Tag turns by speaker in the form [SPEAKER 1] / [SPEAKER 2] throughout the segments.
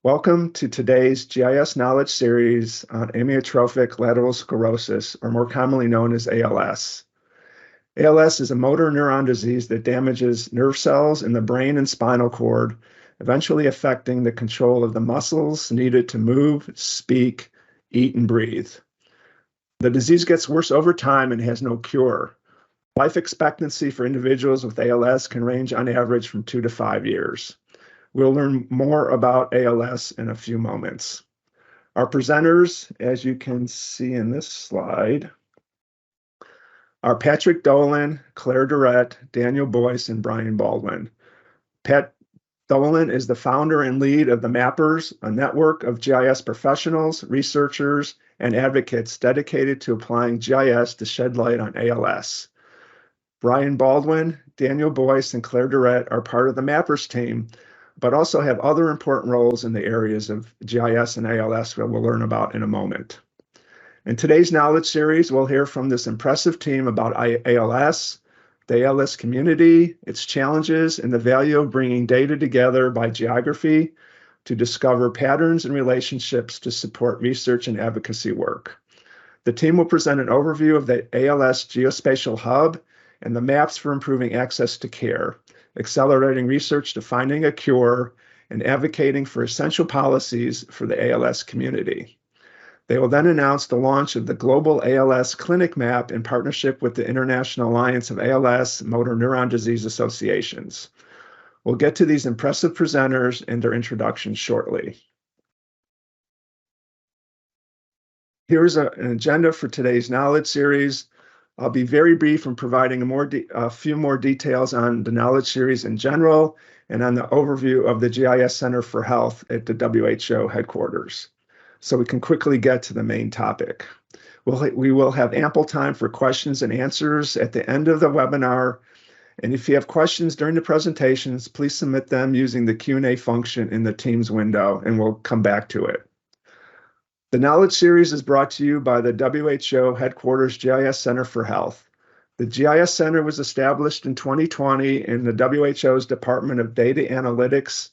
[SPEAKER 1] Welcome to today's GIS Knowledge Series on amyotrophic lateral sclerosis, or more commonly known as ALS. ALS is a motor neuron disease that damages nerve cells in the brain and spinal cord, eventually affecting the control of the muscles needed to move, speak, eat, and breathe. The disease gets worse over time and has no cure. Life expectancy for individuals with ALS can range on average from 2 to 5 years. We'll learn more about ALS in a few moments. Our presenters, as you can see in this slide, are Patrick Dolan, Clare Durrett, Danielle Boyce, and Brian Baldwin. Pat Dolan is the founder and lead of the Mappers, a network of GIS professionals, researchers, and advocates dedicated to applying GIS to shed light on ALS. Brian Baldwin, Danielle Boyce, and Clare Durrett are part of the Mappers team, but also have other important roles in the areas of GIS and ALS that we'll learn about in a moment. In today's knowledge series, we'll hear from this impressive team about ALS, the ALS community, its challenges, and the value of bringing data together by geography to discover patterns and relationships to support research and advocacy work. The team will present an overview of the ALS Geospatial Hub and the maps for improving access to care, accelerating research to finding a cure, and advocating for essential policies for the ALS community. They will then announce the launch of the Global ALS Clinic Map in partnership with the International Alliance of ALS Motor Neuron Disease Associations. We'll get to these impressive presenters and their introductions shortly. Here's an agenda for today's knowledge series. I'll be very brief in providing a few more details on the knowledge series in general and on the overview of the GIS Center for Health at the WHO headquarters, so we can quickly get to the main topic. We will have ample time for questions and answers at the end of the webinar, and if you have questions during the presentations, please submit them using the Q&A function in the Teams window, and we'll come back to it. The Knowledge Series is brought to you by the WHO Headquarters GIS Center for Health. The GIS Center was established in 2020 in the WHO's Department of Data Analytics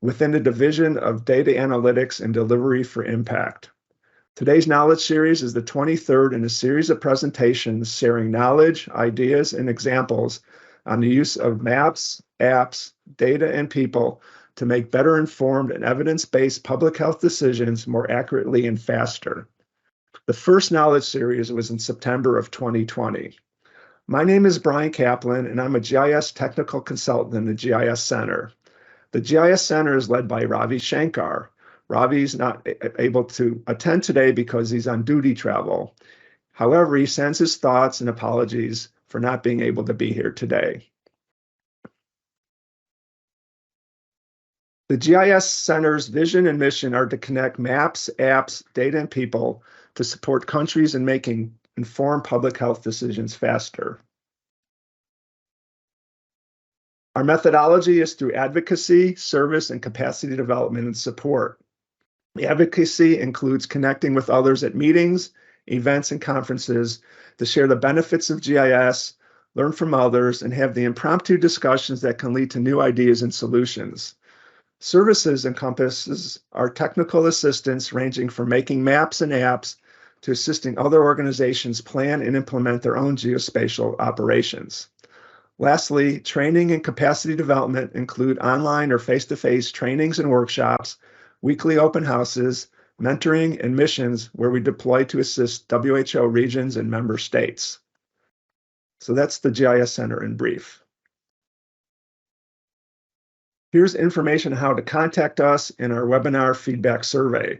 [SPEAKER 1] within the Division of Data Analytics and Delivery for Impact. Today's Knowledge Series is the 23rd in a series of presentations sharing knowledge, ideas, and examples on the use of maps, apps, data, and people to make better informed and evidence-based public health decisions more accurately and faster. The first knowledge series was in September of 2020. My name is Brian Kaplan, and I'm a GIS technical consultant in the GIS Center. The GIS Center is led by Ravi Shankar. Ravi's not able to attend today because he's on duty travel. However, he sends his thoughts and apologies for not being able to be here today. The GIS Center's vision and mission are to connect maps, apps, data, and people to support countries in making informed public health decisions faster. Our methodology is through advocacy, service, and capacity development and support. The advocacy includes connecting with others at meetings, events, and conferences to share the benefits of GIS, learn from others, and have the impromptu discussions that can lead to new ideas and solutions. Services encompasses our technical assistance ranging from making maps and apps to assisting other organizations plan and implement their own geospatial operations. Lastly, training and capacity development include online or face-to-face trainings and workshops, weekly open houses, mentoring, and missions where we deploy to assist WHO regions and member states. So that's the GIS Center in brief. Here's information on how to contact us in our webinar feedback survey.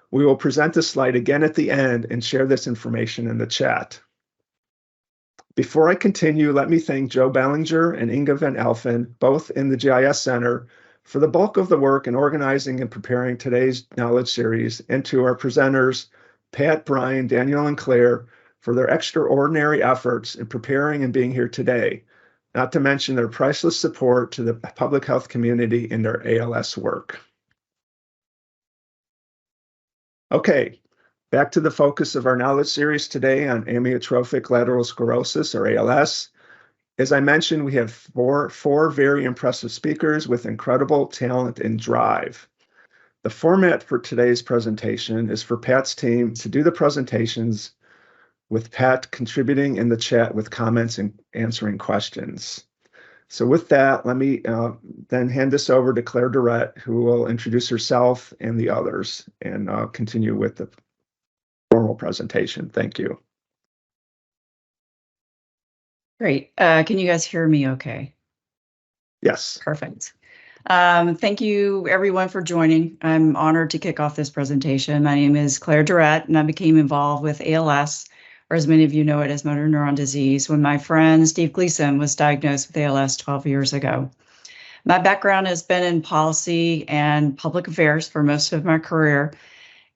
[SPEAKER 1] We will present this slide again at the end and share this information in the chat. Before I continue, let me thank Joe Bellinger and Inga Van Elfen, both in the GIS Center, for the bulk of the work in organizing and preparing today's knowledge series, and to our presenters, Pat, Brian, Danielle, and Claire, for their extraordinary efforts in preparing and being here today, not to mention their priceless support to the public health community in their ALS work. Okay, back to the focus of our knowledge series today on amyotrophic lateral sclerosis, or ALS. As I mentioned, we have four very impressive speakers with incredible talent and drive. The format for today's presentation is for Pat's team to do the presentations, with Pat contributing in the chat with comments and answering questions. So with that, let me then hand this over to Clare Durrett, who will introduce herself and the others and continue with the formal presentation. Thank you.
[SPEAKER 2] Great. Can you guys hear me okay?
[SPEAKER 1] Yes.
[SPEAKER 2] Perfect. Thank you everyone for joining. I'm honored to kick off this presentation. My name is Clare Durrett, and I became involved with ALS, or as many of you know it as motor neuron disease, when my friend Steve Gleason was diagnosed with ALS 12 years ago. My background has been in policy and public affairs for most of my career,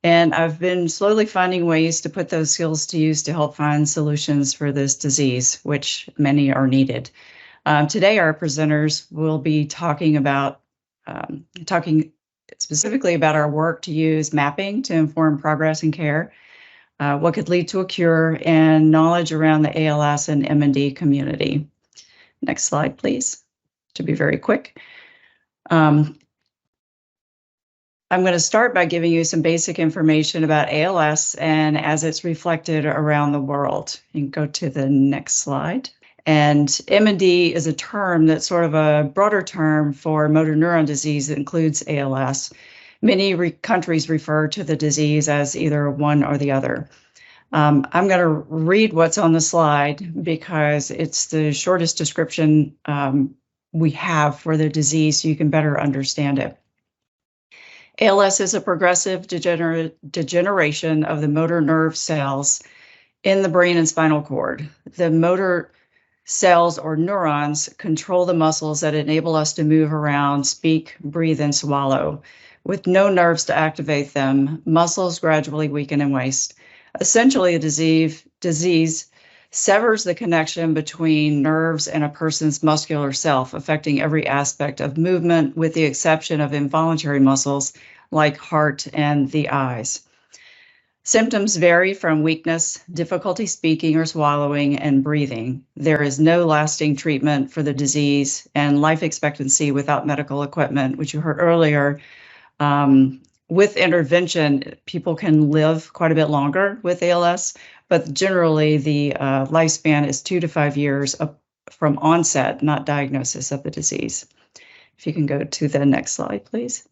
[SPEAKER 2] and I've been slowly finding ways to put those skills to use to help find solutions for this disease, which many are needed. Today, our presenters will be talking specifically about our work to use mapping to inform progress in care, what could lead to a cure, and knowledge around the ALS and MND community. Next slide, please. To be very quick. I'm going to start by giving you some basic information about ALS and as it's reflected around the world. You can go to the next slide. And MND is a term that's sort of a broader term for motor neuron disease that includes ALS. Many countries refer to the disease as either one or the other. I'm going to read what's on the slide because it's the shortest description we have for the disease so you can better understand it. ALS is a progressive degeneration of the motor nerve cells in the brain and spinal cord. The motor cells or neurons control the muscles that enable us to move around, speak, breathe, and swallow. With no nerves to activate them, muscles gradually weaken and waste. Essentially, a disease severs the connection between nerves and a person's muscular self, affecting every aspect of movement with the exception of involuntary muscles like heart and the eyes. Symptoms vary from weakness, difficulty speaking or swallowing, and breathing. There is no lasting treatment for the disease, and life expectancy without medical equipment, which you heard earlier, with intervention, people can live quite a bit longer with ALS, but generally the lifespan is 2 to 5 years from onset, not diagnosis of the disease. If you can go to the next slide, please.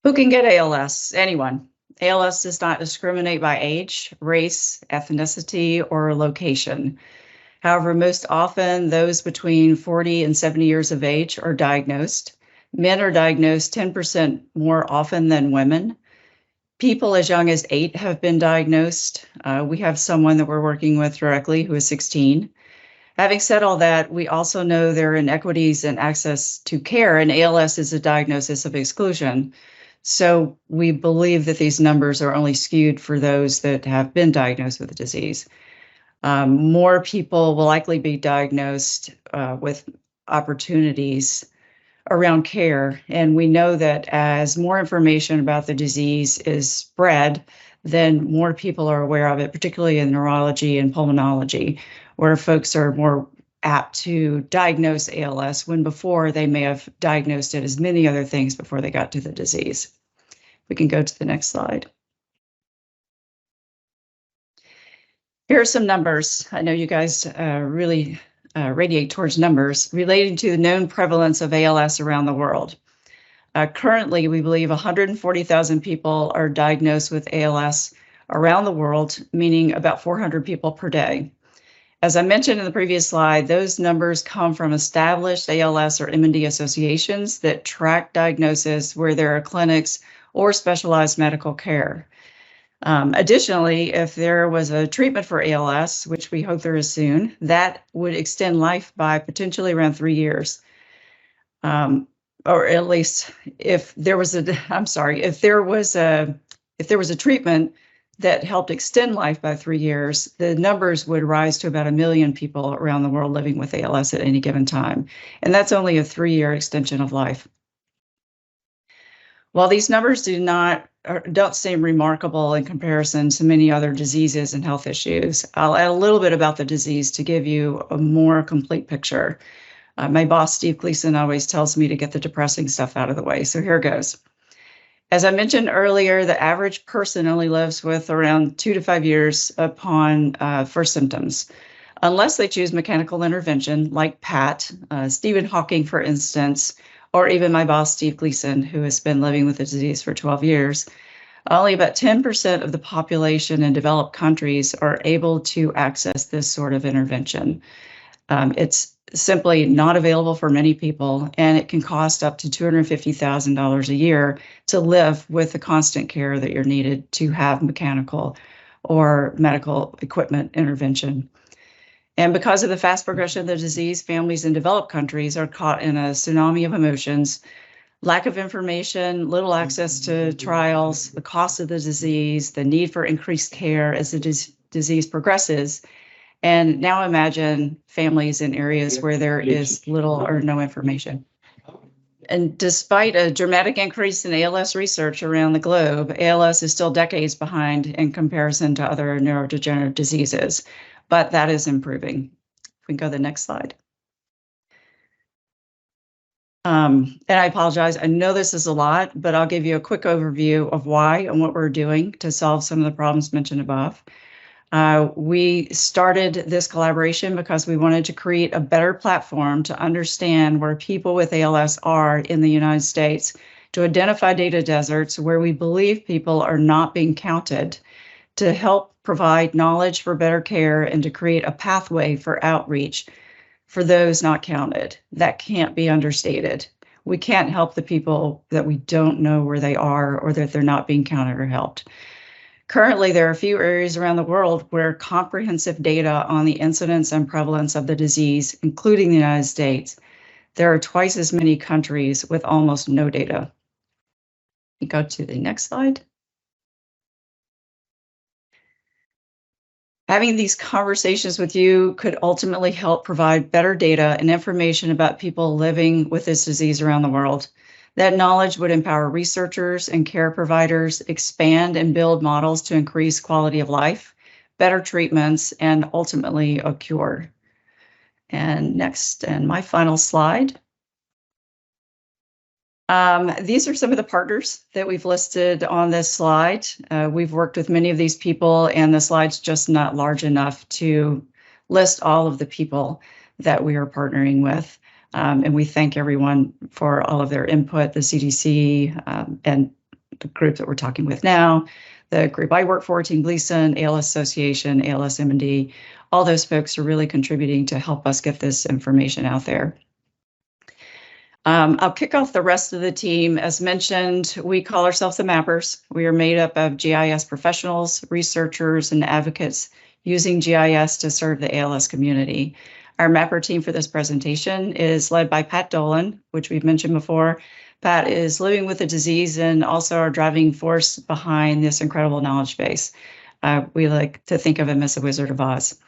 [SPEAKER 2] Who can get ALS? Anyone. ALS does not discriminate by age, race, ethnicity, or location. However, most often those between 40 and 70 years of age are diagnosed. Men are diagnosed 10% more often than women. People as young as 8 have been diagnosed. We have someone that we're working with directly who is 16. Having said all that, we also know there are inequities in access to care, and ALS is a diagnosis of exclusion. So we believe that these numbers are only skewed for those that have been diagnosed with the disease. More people will likely be diagnosed with opportunities around care. And we know that as more information about the disease is spread, then more people are aware of it, particularly in neurology and pulmonology, where folks are more apt to diagnose ALS when before they may have diagnosed it as many other things before they got to the disease. We can go to the next slide. Here are some numbers. I know you guys really radiate towards numbers relating to the known prevalence of ALS around the world. Currently, we believe 140,000 people are diagnosed with ALS around the world, meaning about 400 people per day. As I mentioned in the previous slide, those numbers come from established ALS or MND associations that track diagnosis where there are clinics or specialized medical care. Additionally, if there was a treatment for ALS, which we hope there is soon, that would extend life by potentially around 3 years. Or at least if there was a treatment that helped extend life by 3 years, the numbers would rise to about 1 million people around the world living with ALS at any given time. And that's only a 3-year extension of life. While these numbers don't seem remarkable in comparison to many other diseases and health issues, I'll add a little bit about the disease to give you a more complete picture. My boss, Steve Gleason, always tells me to get the depressing stuff out of the way. So here goes. As I mentioned earlier, the average person only lives with around 2 to 5 years upon first symptoms, unless they choose mechanical intervention like Pat, Stephen Hawking, for instance, or even my boss, Steve Gleason, who has been living with the disease for 12 years. Only about 10% of the population in developed countries are able to access this sort of intervention. It's simply not available for many people, and it can cost up to $250,000 a year to live with the constant care that you're needed to have mechanical or medical equipment intervention. And because of the fast progression of the disease, families in developed countries are caught in a tsunami of emotions, lack of information, little access to trials, the cost of the disease, the need for increased care as the disease progresses. And now imagine families in areas where there is little or no information. And despite a dramatic increase in ALS research around the globe, ALS is still decades behind in comparison to other neurodegenerative diseases, but that is improving. If we can go to the next slide. And I apologize, I know this is a lot, but I'll give you a quick overview of why and what we're doing to solve some of the problems mentioned above. We started this collaboration because we wanted to create a better platform to understand where people with ALS are in the United States, to identify data deserts where we believe people are not being counted, to help provide knowledge for better care, and to create a pathway for outreach for those not counted. That can't be understated. We can't help the people that we don't know where they are or that they're not being counted or helped. Currently, there are a few areas around the world where comprehensive data on the incidence and prevalence of the disease, including the United States. There are twice as many countries with almost no data. We go to the next slide. Having these conversations with you could ultimately help provide better data and information about people living with this disease around the world. That knowledge would empower researchers and care providers, expand and build models to increase quality of life, better treatments, and ultimately a cure. And next, and my final slide. These are some of the partners that we've listed on this slide. We've worked with many of these people, and the slide's just not large enough to list all of the people that we are partnering with. And we thank everyone for all of their input, the CDC and the group that we're talking with now, the group I work for, Team Gleason, ALS Association, ALS M&D, all those folks are really contributing to help us get this information out there. I'll kick off the rest of the team. As mentioned, we call ourselves the Mappers. We are made up of GIS professionals, researchers, and advocates using GIS to serve the ALS community. Our Mapper team for this presentation is led by Pat Dolan, which we've mentioned before. Pat is living with the disease and also our driving force behind this incredible knowledge base. We like to think of him as the Wizard of Oz.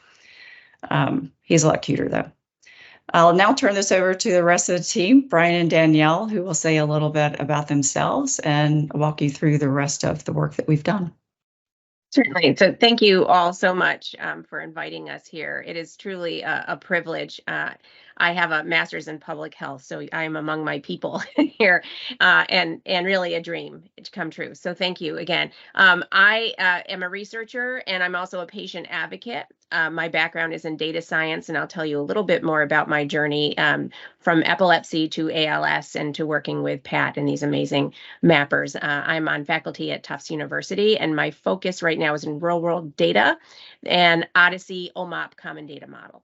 [SPEAKER 2] He's a lot cuter, though. I'll now turn this over to the rest of the team, Brian and Danielle, who will say a little bit about themselves and walk you through the rest of the work that we've done.
[SPEAKER 3] Certainly. So thank you all so much for inviting us here. It is truly a privilege. I have a master's in public health, so I'm among my people here, and really a dream to come true. So thank you again. I am a researcher, and I'm also a patient advocate. My background is in data science, and I'll tell you a little bit more about my journey from epilepsy to ALS and to working with Pat and these amazing mappers. I'm on faculty at Tufts University, and my focus right now is in real-world data and Odyssey OMOP Common Data Model.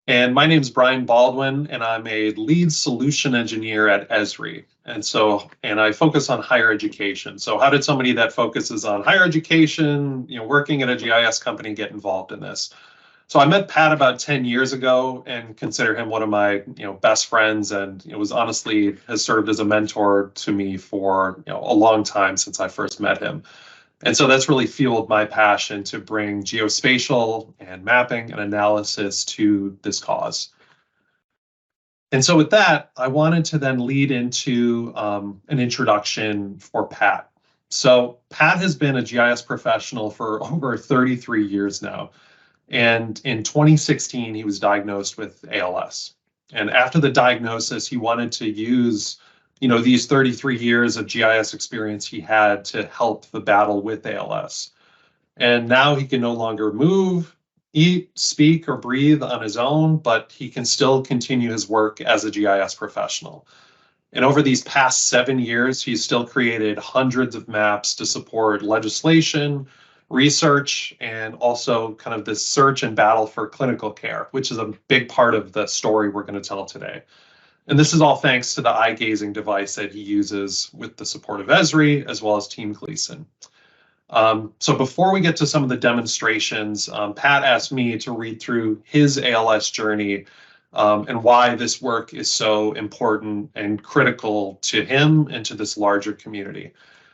[SPEAKER 4] And my name is Brian Baldwin, and I'm a lead solution engineer at Esri. And I focus on higher education. So how did somebody that focuses on higher education, working at a GIS company get involved in this? So I met Pat about 10 years ago and consider him one of my, best friends, and it was honestly has served as a mentor to me for, a long time since I first met him. And so that's really fueled my passion to bring geospatial and mapping and analysis to this cause. And so with that, I wanted to then lead into an introduction for Pat. So Pat has been a GIS professional for over 33 years now. And in 2016, he was diagnosed with ALS. And after the diagnosis, he wanted to use, these 33 years of GIS experience he had to help the battle with ALS. And now he can no longer move, eat, speak, or breathe on his own, but he can still continue his work as a GIS professional. And over these past 7 years, he's still created hundreds of maps to support legislation, research, and also kind of this search and battle for clinical care, which is a big part of the story we're going to tell today. And this is all thanks to the eye gazing device that he uses with the support of Esri, as well as Team Gleason. So before we get to some of the demonstrations, Pat asked me to read through his ALS journey and why this work is so important and critical to him and to this larger community.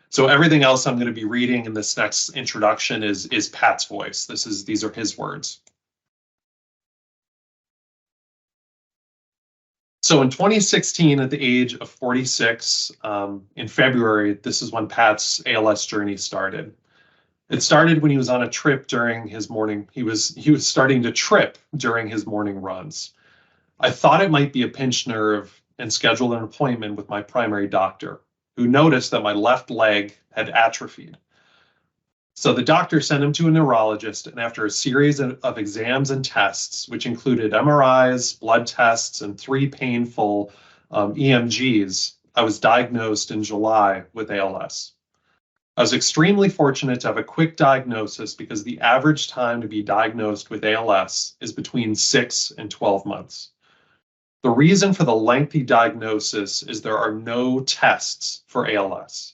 [SPEAKER 4] So everything else I'm going to be reading in this next introduction is Pat's voice. These are his words. So in 2016, at the age of 46, in February, this is when Pat's ALS journey started. It started when he was on a trip during his morning. He was starting to trip during his morning runs. I thought it might be a pinched nerve and scheduled an appointment with my primary doctor, who noticed that my left leg had atrophied. So the doctor sent him to a neurologist, and after a series of exams and tests, which included MRIs, blood tests, and 3 painful EMGs, I was diagnosed in July with ALS. I was extremely fortunate to have a quick diagnosis because the average time to be diagnosed with ALS is between 6 and 12 months. The reason for the lengthy diagnosis is there are no tests for ALS.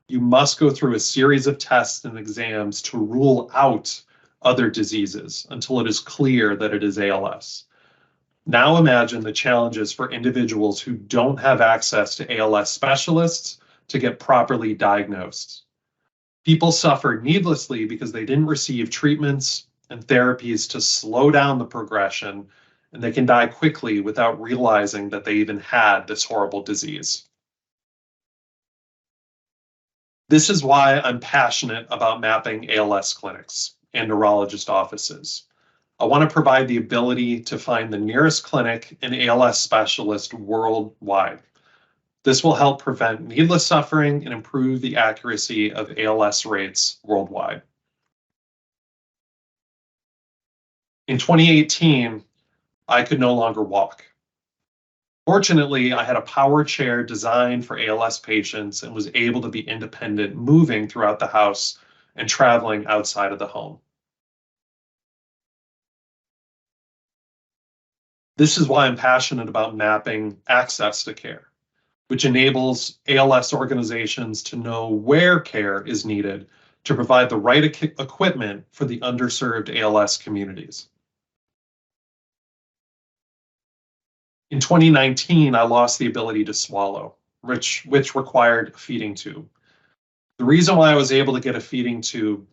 [SPEAKER 4] You must go through a series of tests and exams to rule out other diseases until it is clear that it is ALS. Now imagine the challenges for individuals who don't have access to ALS specialists to get properly diagnosed. People suffer needlessly because they didn't receive treatments and therapies to slow down the progression, and they can die quickly without realizing that they even had this horrible disease. This is why I'm passionate about mapping ALS clinics and neurologist offices. I want to provide the ability to find the nearest clinic and ALS specialist worldwide. This will help prevent needless suffering and improve the accuracy of ALS rates worldwide. In 2018, I could no longer walk. Fortunately, I had a power chair designed for ALS patients and was able to be independent, moving throughout the house and traveling outside of the home. This is why I'm passionate about mapping access to care, which enables ALS organizations to know where care is needed to provide the right equipment for the underserved ALS communities. In 2019, I lost the ability to swallow, which required a feeding tube. The reason why I was able to get a feeding tube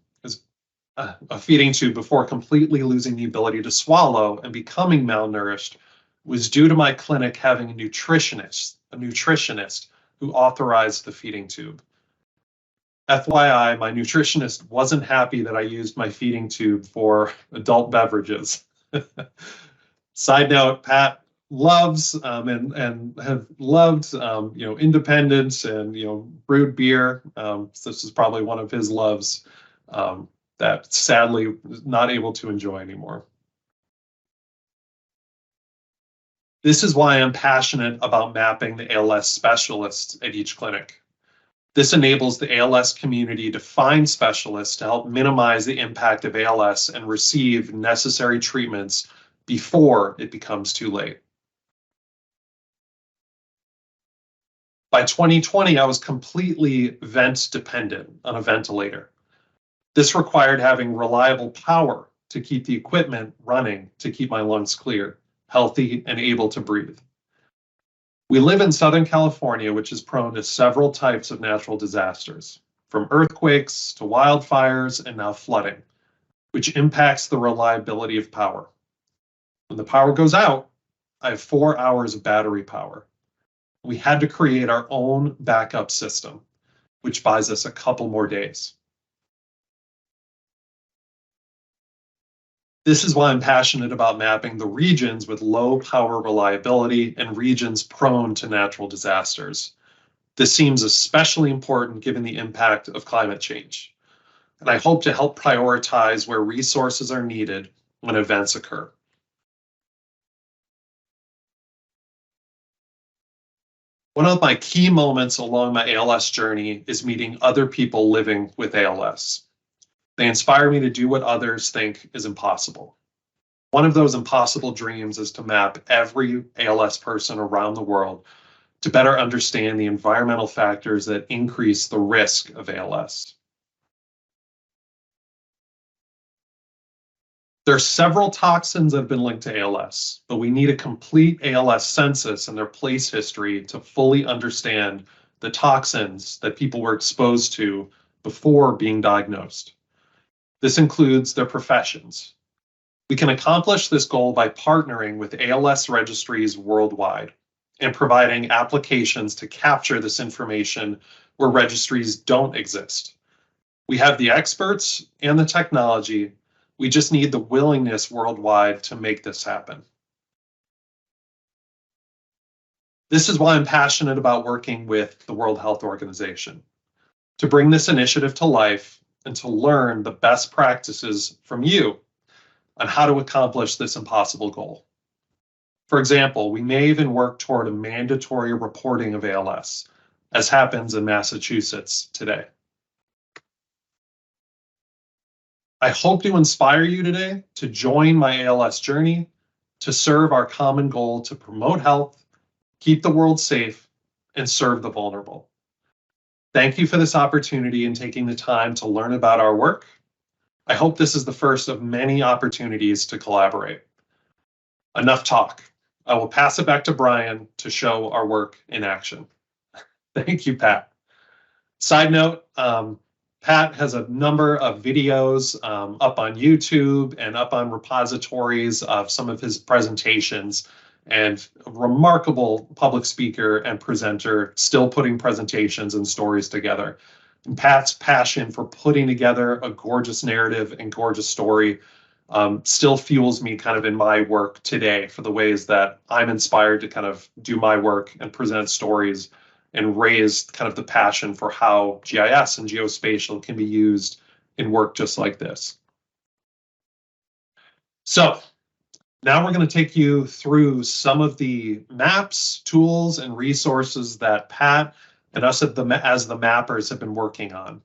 [SPEAKER 4] before completely losing the ability to swallow and becoming malnourished was due to my clinic having a nutritionist who authorized the feeding tube. FYI, my nutritionist wasn't happy that I used my feeding tube for adult beverages. Side note, Pat loves and have loved independence and brewed beer. So this is probably one of his loves that sadly not able to enjoy anymore. This is why I'm passionate about mapping the ALS specialists at each clinic. This enables the ALS community to find specialists to help minimize the impact of ALS and receive necessary treatments before it becomes too late. By 2020, I was completely vent dependent on a ventilator. This required having reliable power to keep the equipment running to keep my lungs clear, healthy, and able to breathe. We live in Southern California, which is prone to several types of natural disasters, from earthquakes to wildfires and now flooding, which impacts the reliability of power. When the power goes out, I have 4 hours of battery power. We had to create our own backup system, which buys us a couple more days. This is why I'm passionate about mapping the regions with low power reliability and regions prone to natural disasters. This seems especially important given the impact of climate change, and I hope to help prioritize where resources are needed when events occur. One of my key moments along my ALS journey is meeting other people living with ALS. They inspire me to do what others think is impossible. One of those impossible dreams is to map every ALS person around the world to better understand the environmental factors that increase the risk of ALS. There are several toxins that have been linked to ALS, but we need a complete ALS census and their place history to fully understand the toxins that people were exposed to before being diagnosed. This includes their professions. We can accomplish this goal by partnering with ALS registries worldwide and providing applications to capture this information where registries don't exist. We have the experts and the technology. We just need the willingness worldwide to make this happen. This is why I'm passionate about working with the World Health Organization, to bring this initiative to life and to learn the best practices from you on how to accomplish this impossible goal. For example, we may even work toward a mandatory reporting of ALS, as happens in Massachusetts today. I hope to inspire you today to join my ALS journey, to serve our common goal to promote health, keep the world safe, and serve the vulnerable. Thank you for this opportunity and taking the time to learn about our work. I hope this is the first of many opportunities to collaborate. Enough talk. I will pass it back to Brian to show our work in action. Thank you, Pat. Side note, Pat has a number of videos up on YouTube and up on repositories of some of his presentations, and a remarkable public speaker and presenter, still putting presentations and stories together. And Pat's passion for putting together a gorgeous narrative and gorgeous story still fuels me kind of in my work today for the ways that I'm inspired to kind of do my work and present stories and raise kind of the passion for how GIS and geospatial can be used in work just like this. So now we're going to take you through some of the maps, tools, and resources that Pat and us as the mappers have been working on.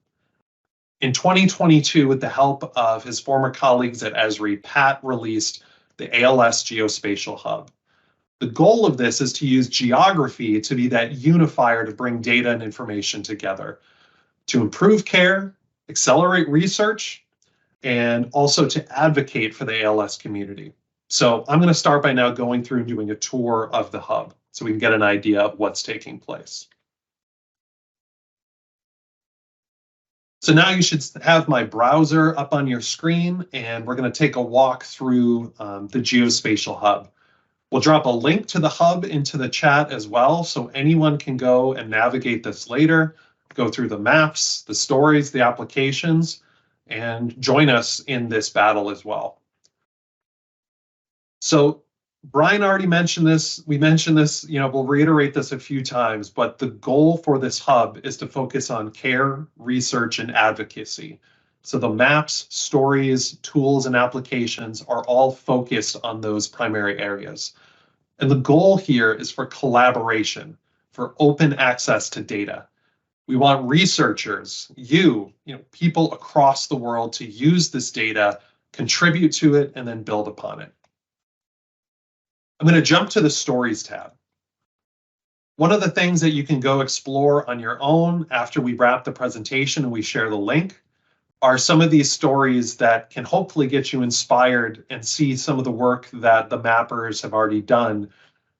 [SPEAKER 4] In 2022, with the help of his former colleagues at Esri, Pat released the ALS Geospatial Hub. The goal of this is to use geography to be that unifier to bring data and information together, to improve care, accelerate research, and also to advocate for the ALS community. So I'm going to start by now going through and doing a tour of the hub so we can get an idea of what's taking place. So now you should have my browser up on your screen, and we're going to take a walk through the Geospatial Hub. We'll drop a link to the hub into the chat as well, so anyone can go and navigate this later, go through the maps, the stories, the applications, and join us in this battle as well. So Brian already mentioned this. We mentioned this, we'll reiterate this a few times, but the goal for this hub is to focus on care, research, and advocacy. So the maps, stories, tools, and applications are all focused on those primary areas. And the goal here is for collaboration, for open access to data. We want researchers, people across the world to use this data, contribute to it, and then build upon it. I'm going to jump to the Stories tab. One of the things that you can go explore on your own after we wrap the presentation and we share the link are some of these stories that can hopefully get you inspired and see some of the work that the mappers have already done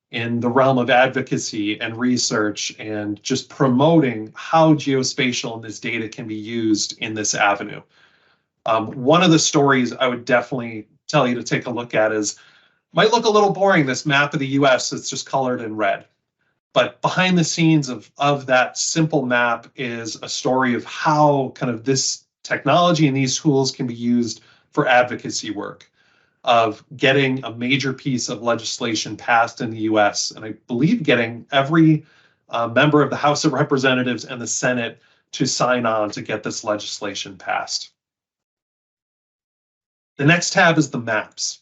[SPEAKER 4] in the realm of advocacy and research and just promoting how geospatial and this data can be used in this avenue. One of the stories I would definitely tell you to take a look at is, might look a little boring, this map of the US that's just colored in red. But behind the scenes of that simple map is a story of how kind of this technology and these tools can be used for advocacy work. of getting a major piece of legislation passed in the US, and I believe getting every member of the House of Representatives and the Senate to sign on to get this legislation passed. The next tab is the maps.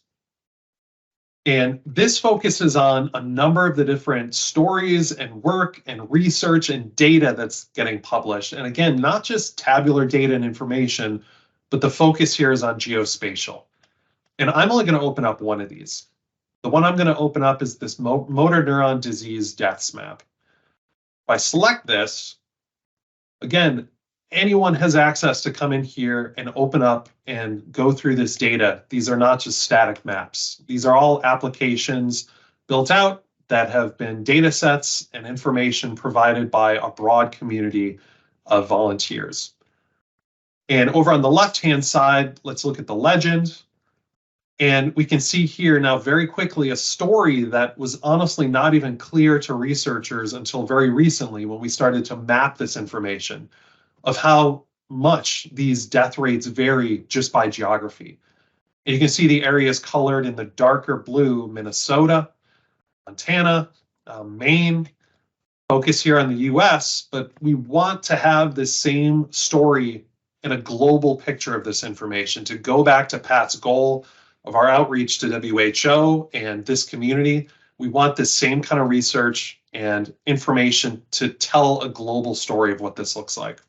[SPEAKER 4] And this focuses on a number of the different stories and work and research and data that's getting published. And again, not just tabular data and information, but the focus here is on geospatial. And I'm only going to open up one of these. The one I'm going to open up is this motor neuron disease deaths map. If I select this, again, anyone has access to come in here and open up and go through this data. These are not just static maps. These are all applications built out that have been data sets and information provided by a broad community of volunteers. And over on the left-hand side, let's look at the legend. And we can see here now very quickly a story that was honestly not even clear to researchers until very recently when we started to map this information, of how much these death rates vary just by geography. And you can see the areas colored in the darker blue: Minnesota, Montana, Maine. Focus here on the US, but we want to have the same story and a global picture of this information. To go back to Pat's goal of our outreach to WHO and this community, we want the same kind of research and information to tell a global story of what this looks like.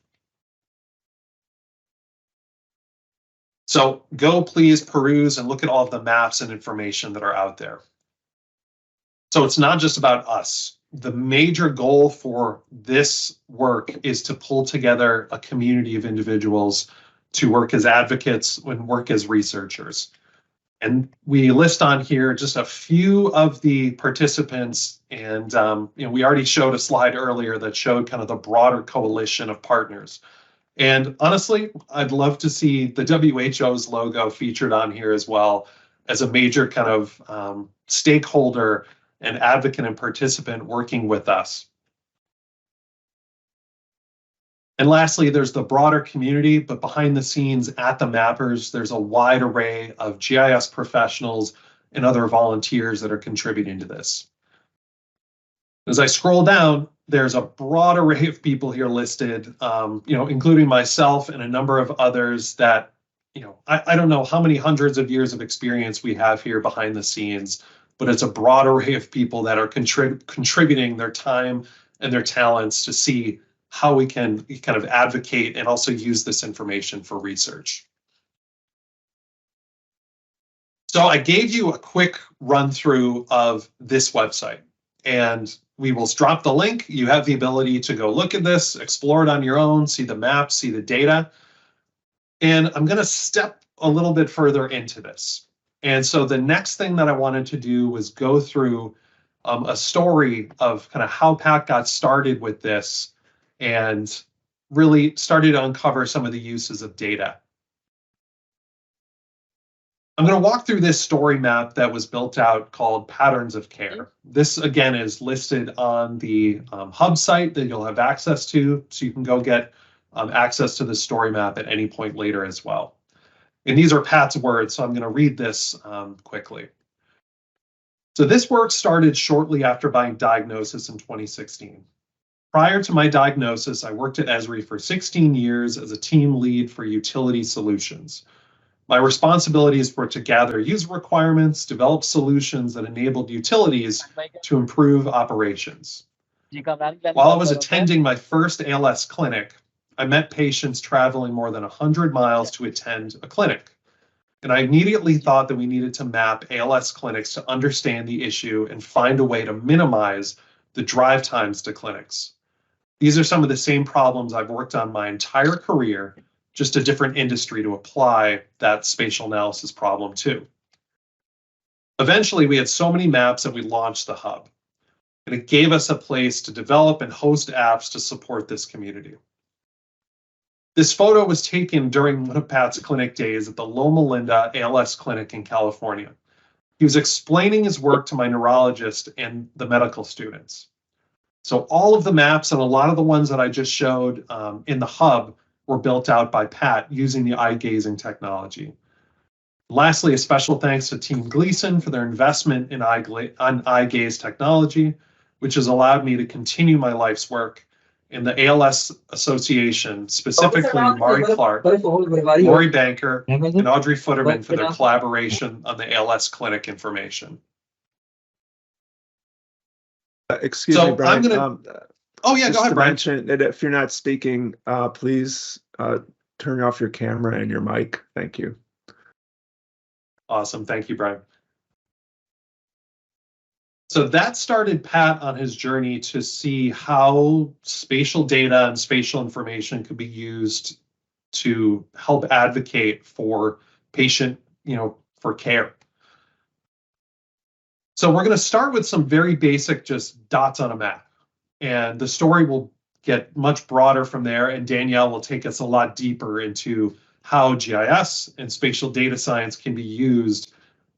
[SPEAKER 4] So go please peruse and look at all of the maps and information that are out there. So it's not just about us. The major goal for this work is to pull together a community of individuals to work as advocates and work as researchers. And we list on here just a few of the participants, and we already showed a slide earlier that showed kind of the broader coalition of partners. And honestly, I'd love to see the WHO's logo featured on here as well as a major kind of stakeholder and advocate and participant working with us. And lastly, there's the broader community, but behind the scenes at the mappers, there's a wide array of GIS professionals and other volunteers that are contributing to this. As I scroll down, there's a broad array of people here listed, including myself and a number of others that, I don't know how many hundreds of years of experience we have here behind the scenes, but it's a broad array of people that are contributing their time and their talents to see how we can kind of advocate and also use this information for research. So I gave you a quick run through of this website, and we will drop the link. You have the ability to go look at this, explore it on your own, see the maps, see the data. And I'm going to step a little bit further into this. And so the next thing that I wanted to do was go through a story of kind of how Pat got started with this and really started to uncover some of the uses of data. I'm going to walk through this story map that was built out called Patterns of Care. This, again, is listed on the hub site that you'll have access to, so you can go get access to the story map at any point later as well. And these are Pat's words, so I'm going to read this quickly. So this work started shortly after my diagnosis in 2016. Prior to my diagnosis, I worked at Esri for 16 years as a team lead for utility solutions. My responsibilities were to gather user requirements, develop solutions that enabled utilities to improve operations. While I was attending my first ALS clinic, I met patients traveling more than 100 miles to attend a clinic. And I immediately thought that we needed to map ALS clinics to understand the issue and find a way to minimize the drive times to clinics. These are some of the same problems I've worked on my entire career, just a different industry to apply that spatial analysis problem to. Eventually, we had so many maps that we launched the hub, and it gave us a place to develop and host apps to support this community. This photo was taken during one of Pat's clinic days at the Loma Linda ALS clinic in California. He was explaining his work to my neurologist and the medical students. So all of the maps and a lot of the ones that I just showed in the hub were built out by Pat using the eye gazing technology. Lastly, a special thanks to Team Gleason for their investment in eye gaze technology, which has allowed me to continue my life's work in the ALS Association, specifically Mari Clark, Lori Banker, and Audrey Futterman for their collaboration on the ALS clinic information.
[SPEAKER 1] Excuse
[SPEAKER 4] So
[SPEAKER 1] me, Brian.
[SPEAKER 4] I'm gonna. Oh yeah,
[SPEAKER 1] just
[SPEAKER 4] go ahead,
[SPEAKER 1] to
[SPEAKER 4] Brian.
[SPEAKER 1] mention that if you're not speaking, please turn off your camera and your mic. Thank you.
[SPEAKER 4] Awesome. Thank you, Brian. So that started Pat on his journey to see how spatial data and spatial information could be used to help advocate for patient, for care. So we're going to start with some very basic just dots on a map. And the story will get much broader from there. And Danielle will take us a lot deeper into how GIS and spatial data science can be used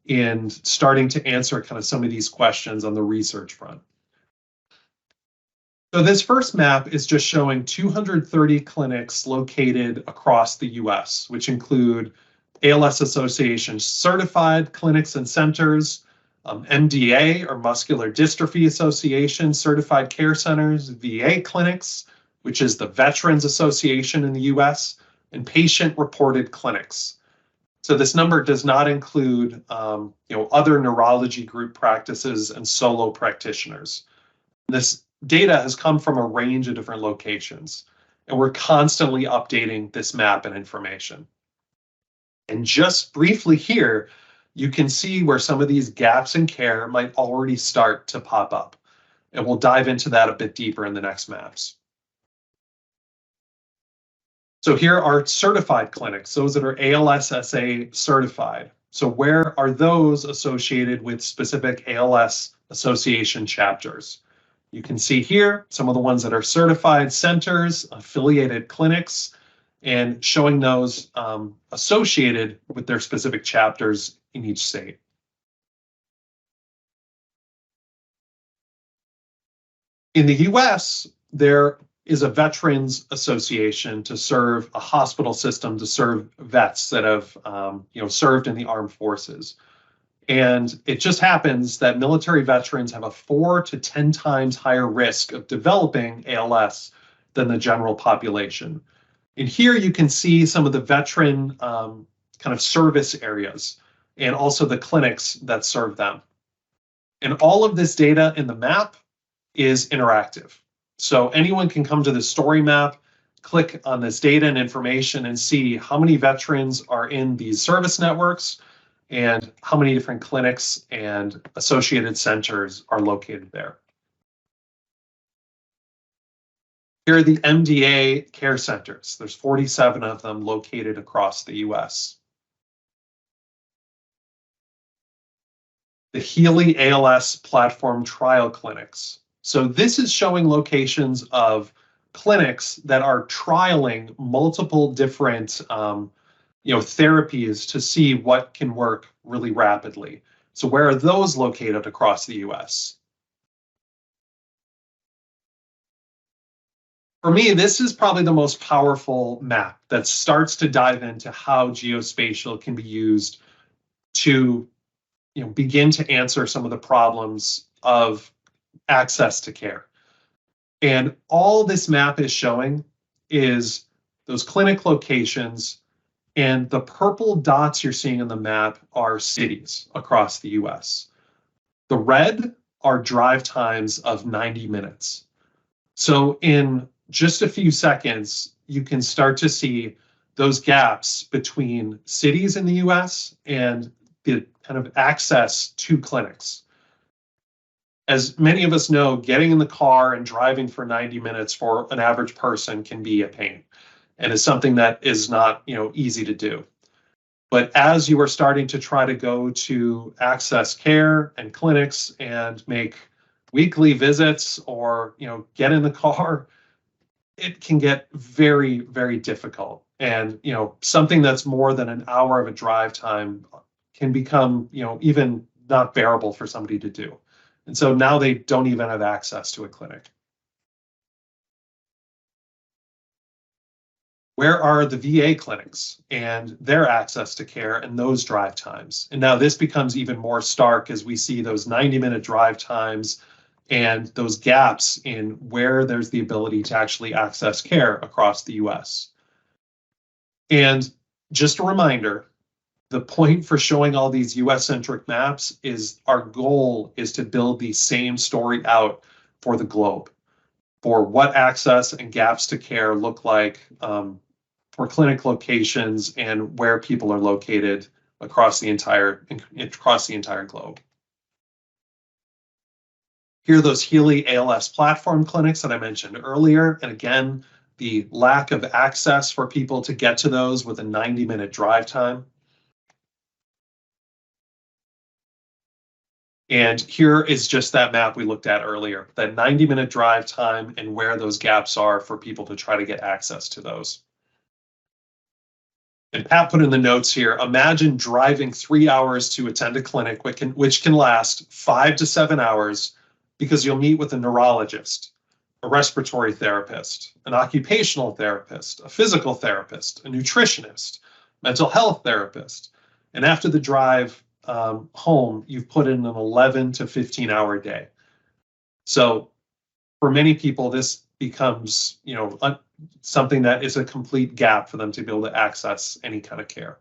[SPEAKER 4] in starting to answer kind of some of these questions on the research front. So this first map is just showing 230 clinics located across the US, which include ALS Association certified clinics and centers, MDA or Muscular Dystrophy Association certified care centers, VA clinics, which is the Veterans Association in the US, and patient-reported clinics. So this number does not include, other neurology group practices and solo practitioners. This data has come from a range of different locations, and we're constantly updating this map and information. And just briefly here, you can see where some of these gaps in care might already start to pop up. And we'll dive into that a bit deeper in the next maps. So here are certified clinics, those that are ALS-SA certified. So where are those associated with specific ALS Association chapters? You can see here some of the ones that are certified centers, affiliated clinics, and showing those associated with their specific chapters in each state. In the US, there is a Veterans Association to serve a hospital system to serve vets that have served in the armed forces. And it just happens that military veterans have a 4 to 10 times higher risk of developing ALS than the general population. And here you can see some of the veteran kind of service areas and also the clinics that serve them. And all of this data in the map is interactive. So anyone can come to the story map, click on this data and information and see how many veterans are in these service networks and how many different clinics and associated centers are located there. Here are the MDA care centers. There's 47 of them located across the US. The Healy ALS platform trial clinics. So this is showing locations of clinics that are trialing multiple different therapies to see what can work really rapidly. So where are those located across the US? For me, this is probably the most powerful map that starts to dive into how geospatial can be used to begin to answer some of the problems of access to care. And all this map is showing is those clinic locations, and the purple dots you're seeing on the map are cities across the US. The red are drive times of 90 minutes. So in just a few seconds, you can start to see those gaps between cities in the US and the kind of access to clinics. As many of us know, getting in the car and driving for 90 minutes for an average person can be a pain, and is something that is not easy to do. But as you are starting to try to go to access care and clinics and make weekly visits or get in the car, it can get very, very difficult. And something that's more than an hour of a drive time can become even not bearable for somebody to do. And so now they don't even have access to a clinic. Where are the VA clinics and their access to care and those drive times? And now this becomes even more stark as we see those 90-minute drive times and those gaps in where there's the ability to actually access care across the US. And just a reminder, the point for showing all these US-centric maps is our goal is to build the same story out for the globe, for what access and gaps to care look like for clinic locations and where people are located across the entire globe. Here are those Healy ALS platform clinics that I mentioned earlier. And again, the lack of access for people to get to those with a 90-minute drive time. And here is just that map we looked at earlier, that 90-minute drive time and where those gaps are for people to try to get access to those. And Pat put in the notes here, imagine driving 3 hours to attend a clinic, which can last 5 to 7 hours, because you'll meet with a neurologist, a respiratory therapist, an occupational therapist, a physical therapist, a nutritionist, mental health therapist. And after the drive home, you've put in an 11 to 15-hour day. So for many people, this becomes, something that is a complete gap for them to be able to access any kind of care.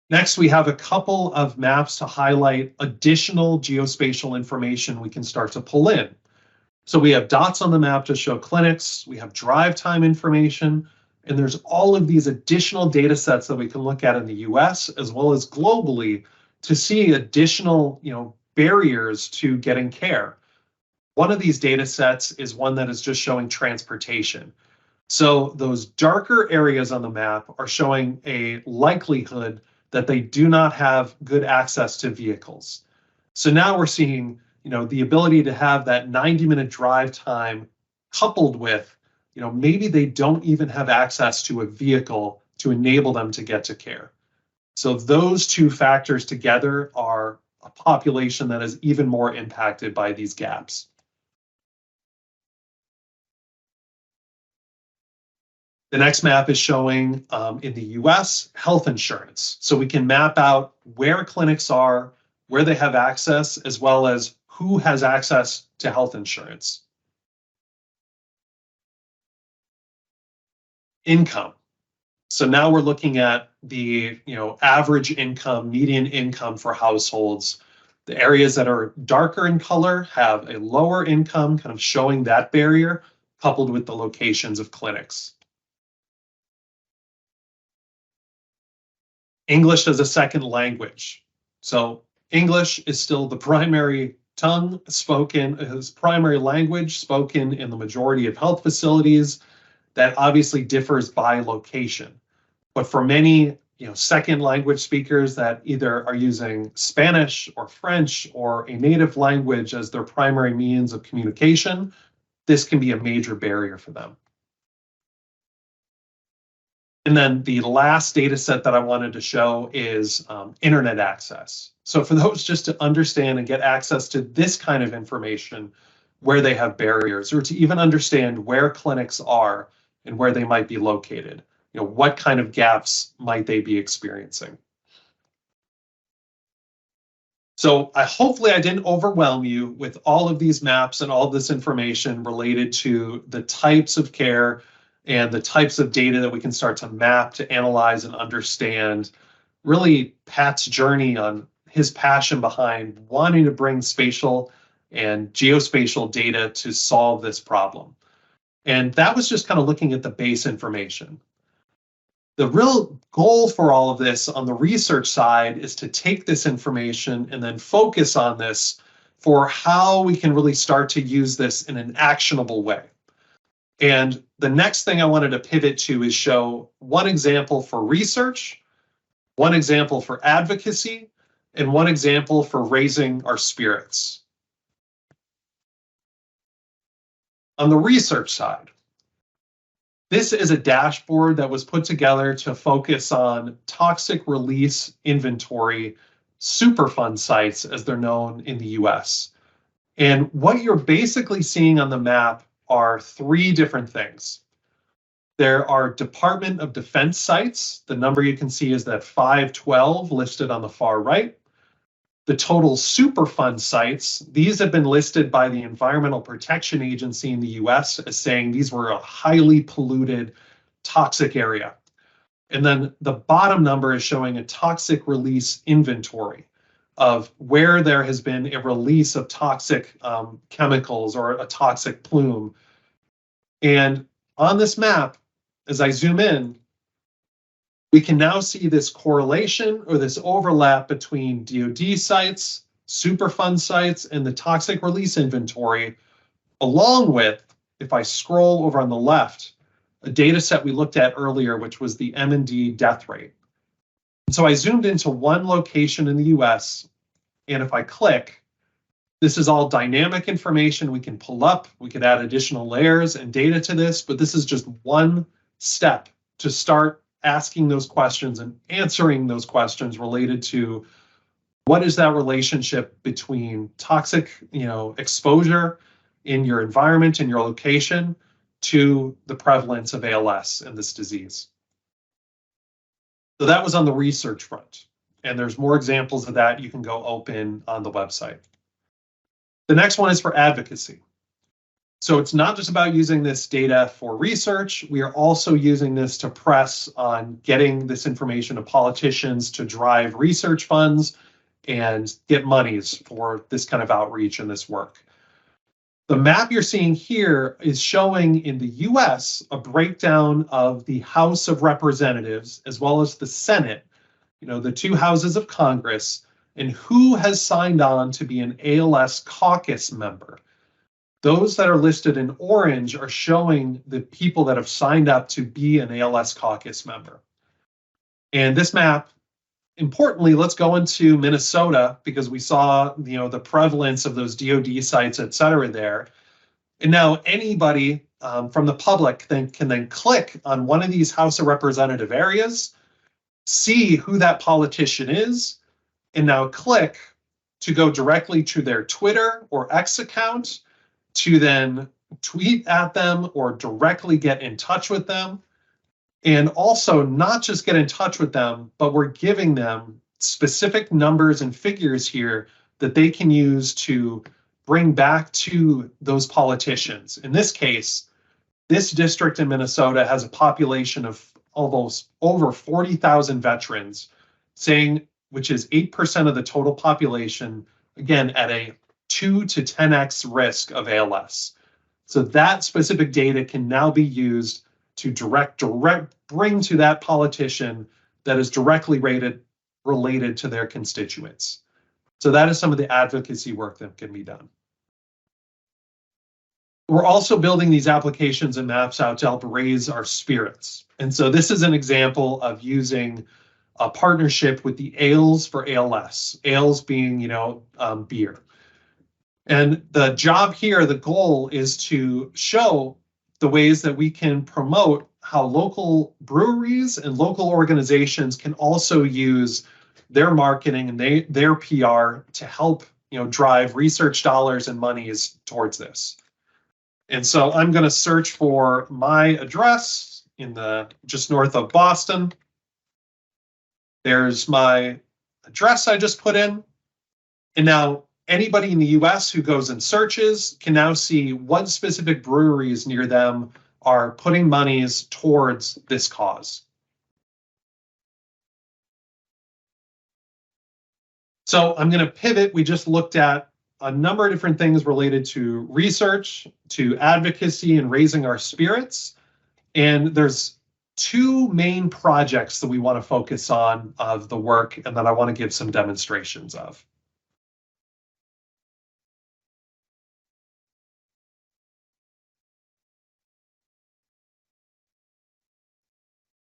[SPEAKER 4] Next, we have a couple of maps to highlight additional geospatial information we can start to pull in. So we have dots on the map to show clinics, we have drive time information, and there's all of these additional data sets that we can look at in the US as well as globally to see additional, barriers to getting care. One of these data sets is one that is just showing transportation. So those darker areas on the map are showing a likelihood that they do not have good access to vehicles. So now we're seeing, the ability to have that 90-minute drive time coupled with, maybe they don't even have access to a vehicle to enable them to get to care. So those two factors together are a population that is even more impacted by these gaps. The next map is showing in the US health insurance. So we can map out where clinics are, where they have access, as well as who has access to health insurance. Income. So now we're looking at the average income, median income for households. The areas that are darker in color have a lower income, kind of showing that barrier, coupled with the locations of clinics. English as a second language. So English is still the primary tongue spoken, as primary language spoken in the majority of health facilities. That obviously differs by location. But for many, second language speakers that either are using Spanish or French or a native language as their primary means of communication, this can be a major barrier for them. And then the last data set that I wanted to show is internet access. So for those just to understand and get access to this kind of information, where they have barriers, or to even understand where clinics are and where they might be located, what kind of gaps might they be experiencing? So hopefully I didn't overwhelm you with all of these maps and all this information related to the types of care and the types of data that we can start to map, to analyze and understand. Really Pat's journey on his passion behind wanting to bring spatial and geospatial data to solve this problem. And that was just kind of looking at the base information. The real goal for all of this on the research side is to take this information and then focus on this for how we can really start to use this in an actionable way. And the next thing I wanted to pivot to is show one example for research, one example for advocacy, and one example for raising our spirits. On the research side, this is a dashboard that was put together to focus on toxic release inventory Superfund sites, as they're known in the US. And what you're basically seeing on the map are three different things. There are Department of Defense sites. The number you can see is that 512 listed on the far right. The total Superfund sites, these have been listed by the Environmental Protection Agency in the US as saying these were a highly polluted, toxic area. And then the bottom number is showing a toxic release inventory of where there has been a release of toxic chemicals or a toxic plume. And on this map, as I zoom in, we can now see this correlation or this overlap between DoD sites, Superfund sites, and the toxic release inventory, along with, if I scroll over on the left, a data set we looked at earlier, which was the M&D death rate. So I zoomed into one location in the US, and if I click, this is all dynamic information we can pull up. We could add additional layers and data to this, but this is just one step to start asking those questions and answering those questions related to what is that relationship between toxic, exposure in your environment and your location to the prevalence of ALS and this disease. So that was on the research front, and there's more examples of that you can go open on the website. The next one is for advocacy. So it's not just about using this data for research. We are also using this to press on getting this information to politicians to drive research funds and get monies for this kind of outreach and this work. The map you're seeing here is showing in the US a breakdown of the House of Representatives as well as the Senate, the two houses of Congress, and who has signed on to be an ALS caucus member. Those that are listed in orange are showing the people that have signed up to be an ALS caucus member. And this map, importantly, let's go into Minnesota because we saw, the prevalence of those DoD sites, et cetera, there. And now anybody from the public can then click on one of these House of Representative areas, see who that politician is, and now click to go directly to their Twitter or X account to then tweet at them or directly get in touch with them. And also not just get in touch with them, but we're giving them specific numbers and figures here that they can use to bring back to those politicians. In this case, this district in Minnesota has a population of almost over 40,000 veterans, which is 8% of the total population, again, at a 2 to 10x risk of ALS. So that specific data can now be used to bring to that politician that is directly related to their constituents. So that is some of the advocacy work that can be done. We're also building these applications and maps out to help raise our spirits. And so this is an example of using a partnership with the Ales for ALS, Ales being, beer. And the job here, the goal is to show the ways that we can promote how local breweries and local organizations can also use their marketing and their PR to help, drive research dollars and monies towards this. And so I'm going to search for my address in just north of Boston. There's my address I just put in. And now anybody in the US who goes and searches can now see what specific breweries near them are putting monies towards this cause. So I'm going to pivot. We just looked at a number of different things related to research, to advocacy, and raising our spirits. And there's two main projects that we want to focus on of the work and that I want to give some demonstrations of.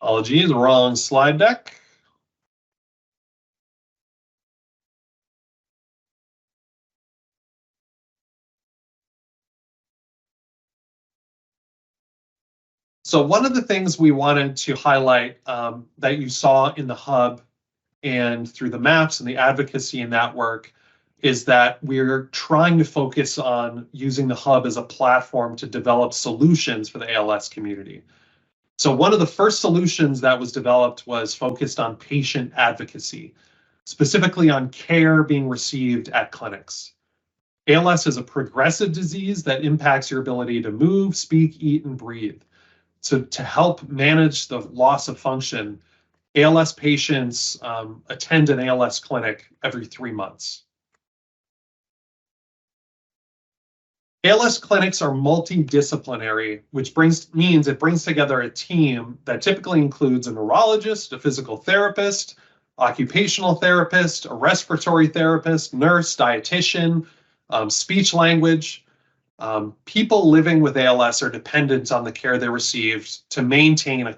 [SPEAKER 4] Apologies, wrong slide deck. So one of the things we wanted to highlight that you saw in the hub and through the maps and the advocacy in that work is that we're trying to focus on using the hub as a platform to develop solutions for the ALS community. So one of the first solutions that was developed was focused on patient advocacy, specifically on care being received at clinics. ALS is a progressive disease that impacts your ability to move, speak, eat, and breathe. So to help manage the loss of function, ALS patients attend an ALS clinic every 3 months. ALS clinics are multidisciplinary, which means it brings together a team that typically includes a neurologist, a physical therapist, occupational therapist, a respiratory therapist, nurse, dietitian, speech language. People living with ALS are dependent on the care they received to maintain a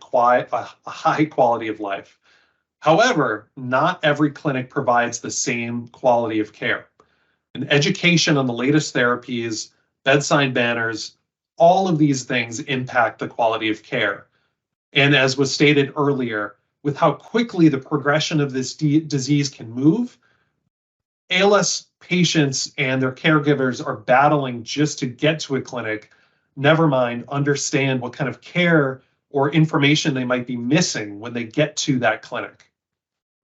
[SPEAKER 4] high quality of life. However, not every clinic provides the same quality of care. And education on the latest therapies, bedside manners, all of these things impact the quality of care. And as was stated earlier, with how quickly the progression of this disease can move, ALS patients and their caregivers are battling just to get to a clinic, never mind understand what kind of care or information they might be missing when they get to that clinic.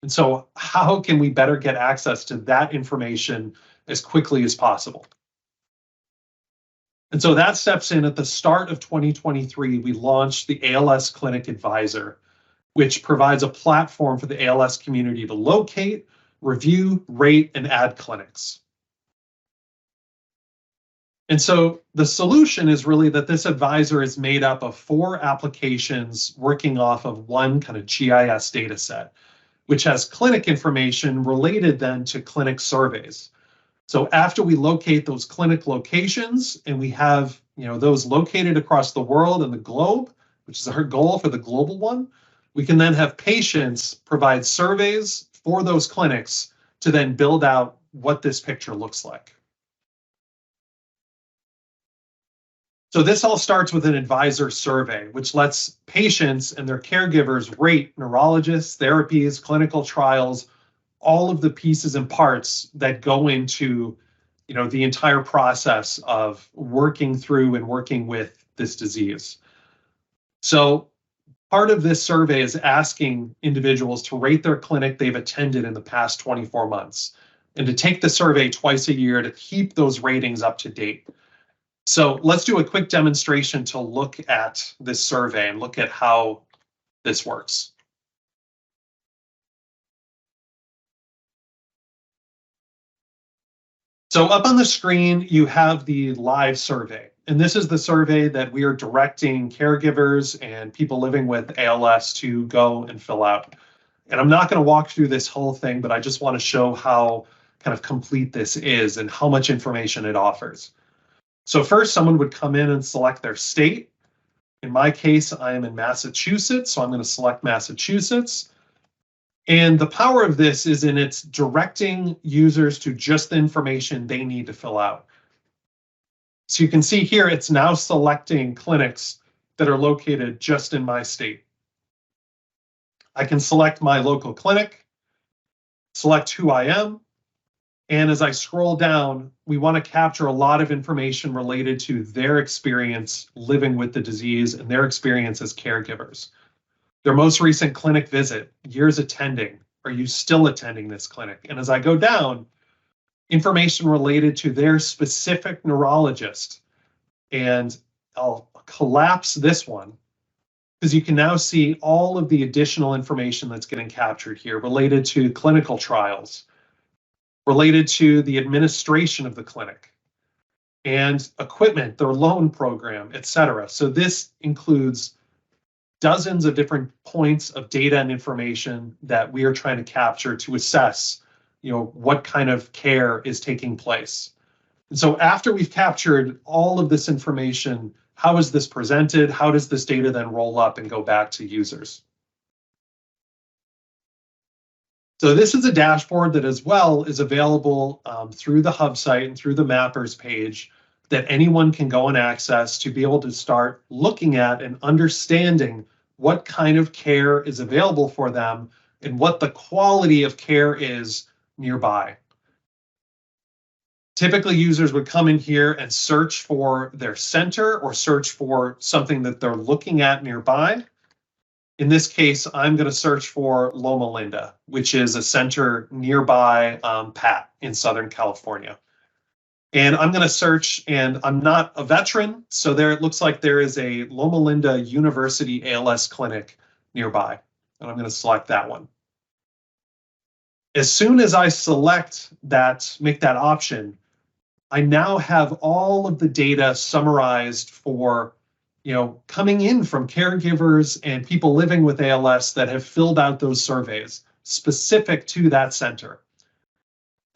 [SPEAKER 4] And so how can we better get access to that information as quickly as possible? And so that steps in at the start of 2023, we launched the ALS Clinic Advisor, which provides a platform for the ALS community to locate, review, rate, and add clinics. And so the solution is really that this advisor is made up of 4 applications working off of one kind of GIS data set, which has clinic information related then to clinic surveys. So after we locate those clinic locations and we have those located across the world and the globe, which is our goal for the global one, we can then have patients provide surveys for those clinics to then build out what this picture looks like. So this all starts with an advisor survey, which lets patients and their caregivers rate neurologists, therapies, clinical trials, all of the pieces and parts that go into the entire process of working through and working with this disease. So part of this survey is asking individuals to rate their clinic they've attended in the past 24 months and to take the survey twice a year to keep those ratings up to date. So let's do a quick demonstration to look at this survey and look at how this works. So up on the screen, you have the live survey. And this is the survey that we are directing caregivers and people living with ALS to go and fill out. And I'm not going to walk through this whole thing, but I just want to show how kind of complete this is and how much information it offers. So first, someone would come in and select their state. In my case, I am in Massachusetts, so I'm going to select Massachusetts. And the power of this is in its directing users to just the information they need to fill out. So you can see here, it's now selecting clinics that are located just in my state. I can select my local clinic, select who I am, and as I scroll down, we want to capture a lot of information related to their experience living with the disease and their experience as caregivers. Their most recent clinic visit, years attending, are you still attending this clinic? And as I go down, information related to their specific neurologist. And I'll collapse this one because you can now see all of the additional information that's getting captured here related to clinical trials, related to the administration of the clinic and equipment, their loan program, et cetera. So this includes dozens of different points of data and information that we are trying to capture to assess, what kind of care is taking place. And so after we've captured all of this information, how is this presented? How does this data then roll up and go back to users? So this is a dashboard that as well is available through the hub site and through the mappers page that anyone can go and access to be able to start looking at and understanding what kind of care is available for them and what the quality of care is nearby. Typically, users would come in here and search for their center or search for something that they're looking at nearby. In this case, I'm going to search for Loma Linda, which is a center nearby Pat in Southern California. And I'm going to search, and I'm not a veteran, so there it looks like there is a Loma Linda University ALS clinic nearby. And I'm going to select that one. As soon as I select that, make that option, I now have all of the data summarized for, coming in from caregivers and people living with ALS that have filled out those surveys specific to that center.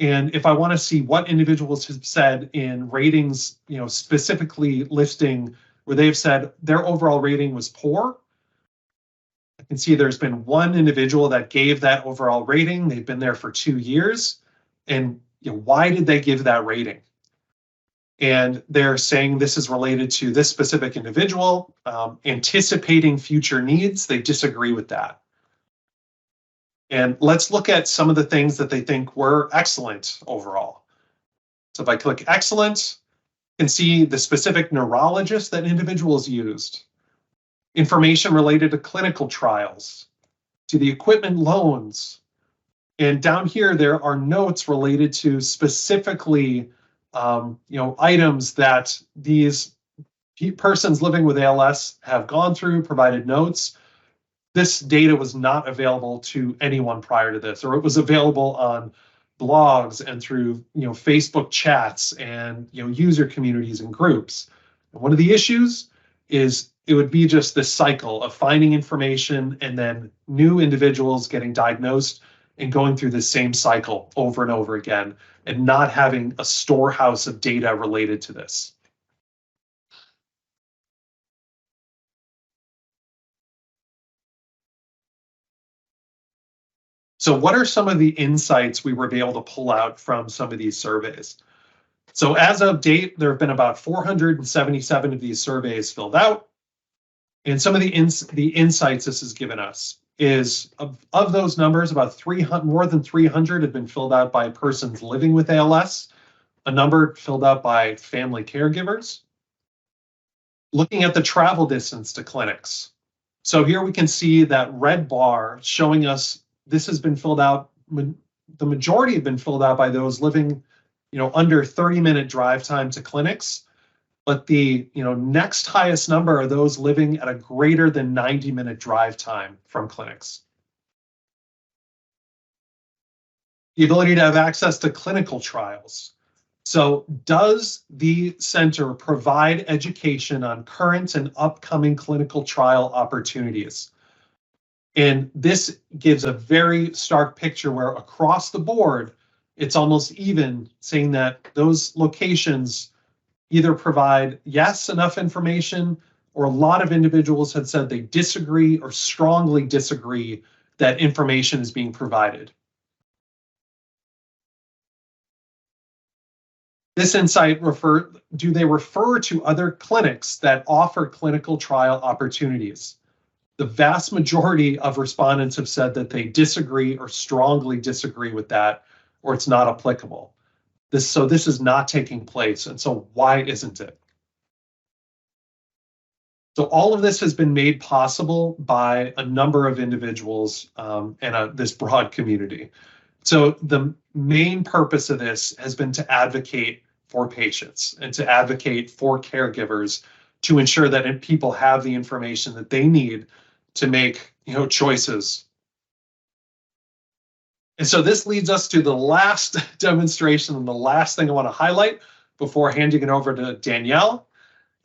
[SPEAKER 4] And if I want to see what individuals have said in ratings, specifically listing where they've said their overall rating was poor, I can see there's been one individual that gave that overall rating. They've been there for 2 years. And why did they give that rating? And they're saying this is related to this specific individual, anticipating future needs. They disagree with that. And let's look at some of the things that they think were excellent overall. So if I click excellent, you can see the specific neurologist that individuals used, information related to clinical trials, to the equipment loans. And down here, there are notes related to specifically items that these persons living with ALS have gone through, provided notes. This data was not available to anyone prior to this, or it was available on blogs and through Facebook chats and user communities and groups. And one of the issues is it would be just this cycle of finding information and then new individuals getting diagnosed and going through the same cycle over and over again, and not having a storehouse of data related to this. So what are some of the insights we were able to pull out from some of these surveys? So as of date, there have been about 477 of these surveys filled out. And some of the insights this has given us is of those numbers, about more than 300 have been filled out by persons living with ALS, a number filled out by family caregivers. Looking at the travel distance to clinics. So here we can see that red bar showing us this has been filled out. The majority have been filled out by those living, under 30-minute drive time to clinics. But the next highest number are those living at a greater than 90-minute drive time from clinics. The ability to have access to clinical trials. So does the center provide education on current and upcoming clinical trial opportunities? And this gives a very stark picture where across the board, it's almost even, saying that those locations either provide, yes, enough information, or a lot of individuals had said they disagree or strongly disagree that information is being provided. This insight do they refer to other clinics that offer clinical trial opportunities? The vast majority of respondents have said that they disagree or strongly disagree with that, or it's not applicable. So this is not taking place. And so why isn't it? So all of this has been made possible by a number of individuals and this broad community. So the main purpose of this has been to advocate for patients and to advocate for caregivers to ensure that people have the information that they need to make choices. And so this leads us to the last demonstration and the last thing I want to highlight before handing it over to Danielle.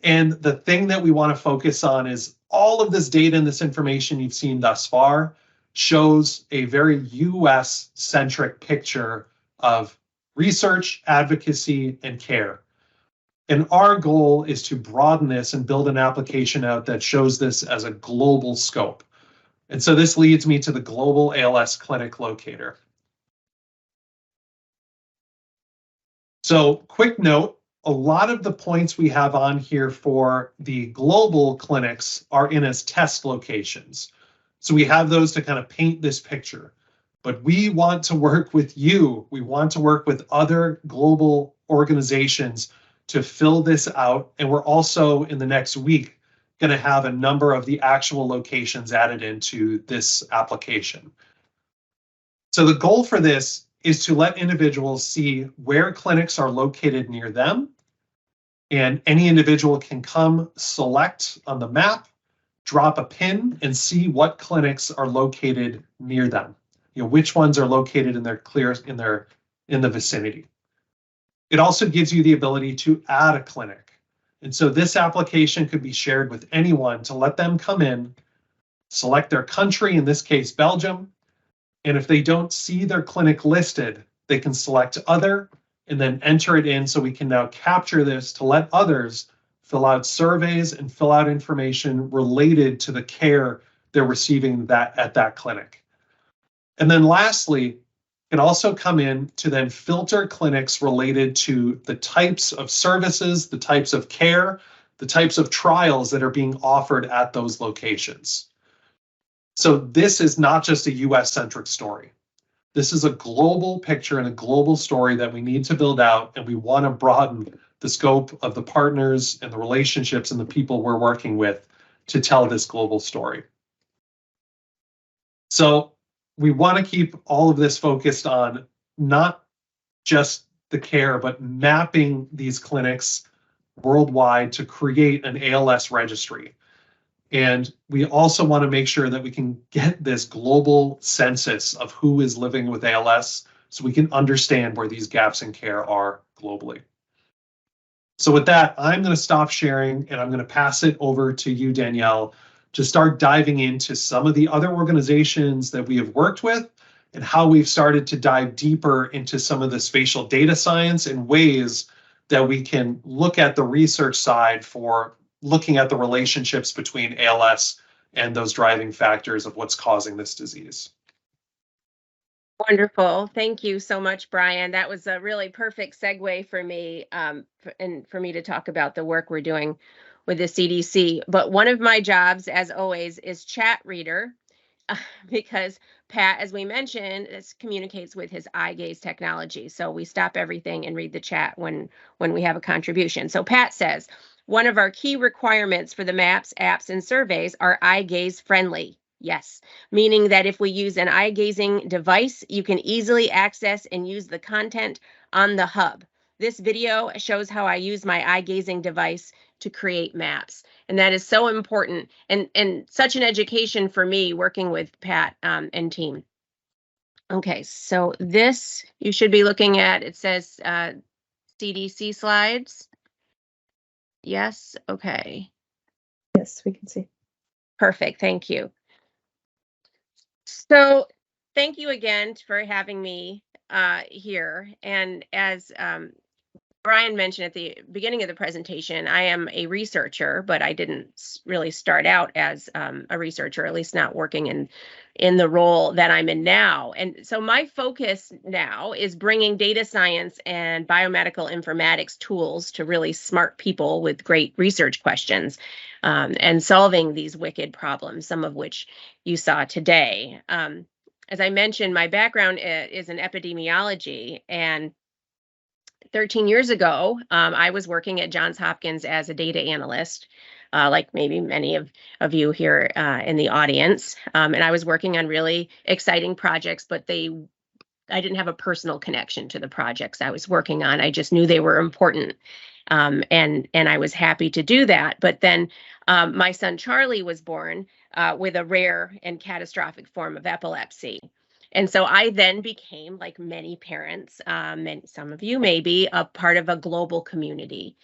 [SPEAKER 4] And the thing that we want to focus on is all of this data and this information you've seen thus far shows a very US-centric picture of research, advocacy, and care. And our goal is to broaden this and build an application out that shows this as a global scope. And so this leads me to the Global ALS Clinic Locator. So quick note, a lot of the points we have on here for the global clinics are in as test locations. So we have those to kind of paint this picture. But we want to work with you. We want to work with other global organizations to fill this out. And we're also in the next week going to have a number of the actual locations added into this application. So the goal for this is to let individuals see where clinics are located near them. And any individual can come select on the map, drop a pin, and see what clinics are located near them. You know, which ones are located in the vicinity. It also gives you the ability to add a clinic. And so this application could be shared with anyone to let them come in, select their country, in this case, Belgium. And if they don't see their clinic listed, they can select other and then enter it in. So we can now capture this to let others fill out surveys and fill out information related to the care they're receiving at that clinic. And then lastly, can also come in to then filter clinics related to the types of services, the types of care, the types of trials that are being offered at those locations. So this is not just a US-centric story. This is a global picture and a global story that we need to build out, and we want to broaden the scope of the partners and the relationships and the people we're working with to tell this global story. So we want to keep all of this focused on not just the care, but mapping these clinics worldwide to create an ALS registry. And we also want to make sure that we can get this global census of who is living with ALS so we can understand where these gaps in care are globally. So with that, I'm going to stop sharing and I'm going to pass it over to you, Danielle, to start diving into some of the other organizations that we have worked with and how we've started to dive deeper into some of the spatial data science and ways that we can look at the research side for looking at the relationships between ALS and those driving factors of what's causing this disease.
[SPEAKER 3] Wonderful. Thank you so much, Brian. That was a really perfect segue for me, and for me to talk about the work we're doing with the CDC. But one of my jobs, as always, is chat reader, because Pat, as we mentioned, communicates with his eye gaze technology. So we stop everything and read the chat when we have a contribution. So Pat says, one of our key requirements for the maps, apps, and surveys are eye gaze friendly. Yes, meaning that if we use an eye gazing device, you can easily access and use the content on the hub. This video shows how I use my eye gazing device to create maps. And that is so important and such an education for me working with Pat and team. Okay, so this you should be looking at, it says CDC slides. Yes, okay.
[SPEAKER 2] Yes, we can see.
[SPEAKER 3] Perfect, thank you. So thank you again for having me here. And as Brian mentioned at the beginning of the presentation, I am a researcher, but I didn't really start out as a researcher, at least not working in the role that I'm in now. And so my focus now is bringing data science and biomedical informatics tools to really smart people with great research questions and solving these wicked problems, some of which you saw today. As I mentioned, my background is in epidemiology, and 13 years ago, I was working at Johns Hopkins as a data analyst, like maybe many of you here in the audience. And I was working on really exciting projects, but I didn't have a personal connection to the projects I was working on. I just knew they were important. And I was happy to do that. But then my son Charlie was born with a rare and catastrophic form of epilepsy. And so I then became, like many parents, and some of you may be, a part of a global community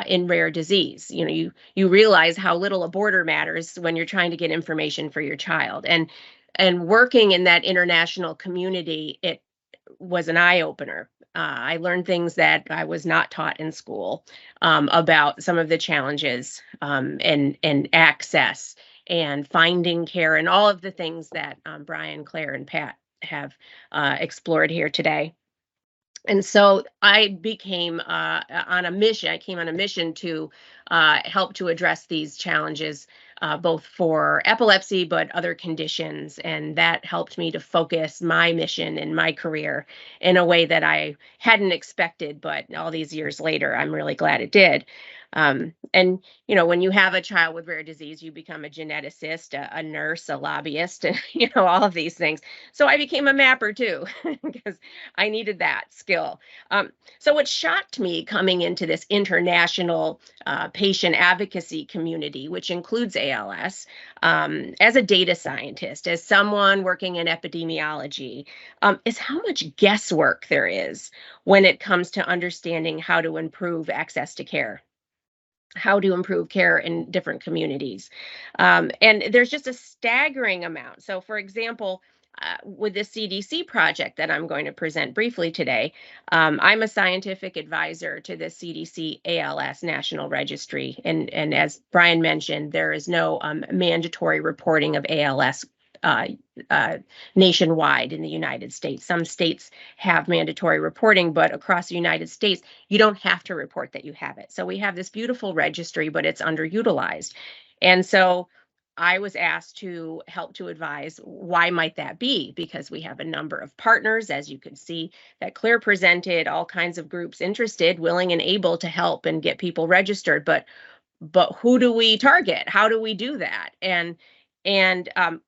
[SPEAKER 3] in rare disease. You know, you realize how little a border matters when you're trying to get information for your child. And working in that international community, it was an eye-opener. I learned things that I was not taught in school about some of the challenges and access and finding care and all of the things that Brian, Claire, and Pat have explored here today. And so I became on a mission. I came on a mission to help to address these challenges both for epilepsy, but other conditions. And that helped me to focus my mission and my career in a way that I hadn't expected, but all these years later, I'm really glad it did. And, you know, when you have a child with rare disease, you become a geneticist, a nurse, a lobbyist, you know, all of these things. So I became a mapper too, because I needed that skill. So what shocked me coming into this international patient advocacy community, which includes ALS, as a data scientist, as someone working in epidemiology, is how much guesswork there is when it comes to understanding how to improve access to care, how to improve care in different communities. And there's just a staggering amount. So for example, with the CDC project that I'm going to present briefly today, I'm a scientific advisor to the CDC ALS National Registry. And as Brian mentioned, there is no mandatory reporting of ALS nationwide in the United States. Some states have mandatory reporting, but across the United States, you don't have to report that you have it. So we have this beautiful registry, but it's underutilized. And so I was asked to help to advise why might that be, because we have a number of partners, as you can see, that Claire presented, all kinds of groups interested, willing and able to help and get people registered. But who do we target? How do we do that? And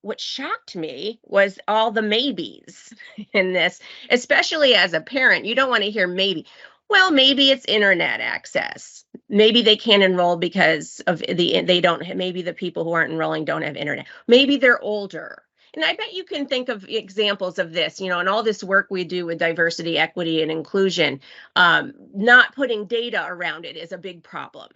[SPEAKER 3] what shocked me was all the maybes in this, especially as a parent. You don't want to hear maybe. Well, maybe it's internet access. Maybe they can't enroll because of they don't have, maybe the people who aren't enrolling don't have internet. Maybe they're older. And I bet you can think of examples of this, you know, and all this work we do with diversity, equity, and inclusion, not putting data around it is a big problem.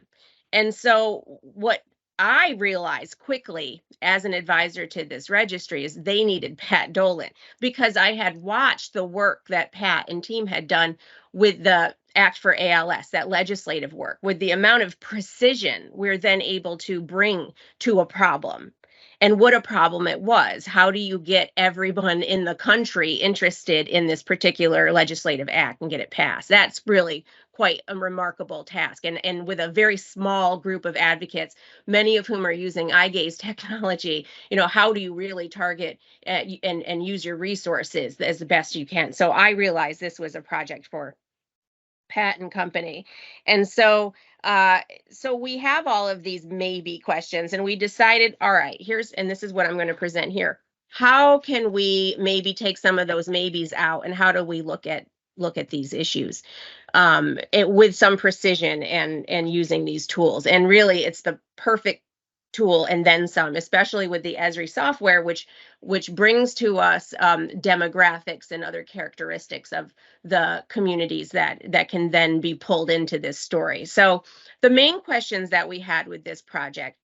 [SPEAKER 3] And so what I realized quickly as an advisor to this registry is they needed Pat Dolan, because I had watched the work that Pat and team had done with the Act for ALS, that legislative work, with the amount of precision we're then able to bring to a problem. And what a problem it was. How do you get everyone in the country interested in this particular legislative act and get it passed? That's really quite a remarkable task. And with a very small group of advocates, many of whom are using eye gaze technology, you know, how do you really target and use your resources as the best you can? So I realized this was a project for Pat and company. And so so we have all of these maybe questions, and we decided, all right, and this is what I'm going to present here. How can we maybe take some of those maybes out, and how do we look at these issues with some precision and using these tools? And really, it's the perfect tool and then some, especially with the Esri software, which brings to us demographics and other characteristics of the communities that can then be pulled into this story. So the main questions that we had with this project,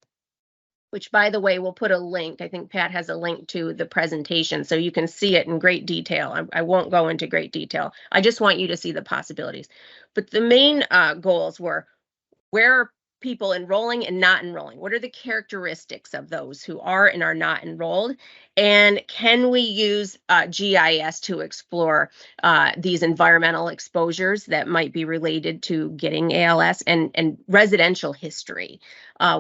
[SPEAKER 3] which, by the way, we'll put a link. I think Pat has a link to the presentation so you can see it in great detail. I won't go into great detail. I just want you to see the possibilities. But the main goals were, where are people enrolling and not enrolling? What are the characteristics of those who are and are not enrolled? And can we use GIS to explore these environmental exposures that might be related to getting ALS, and residential history,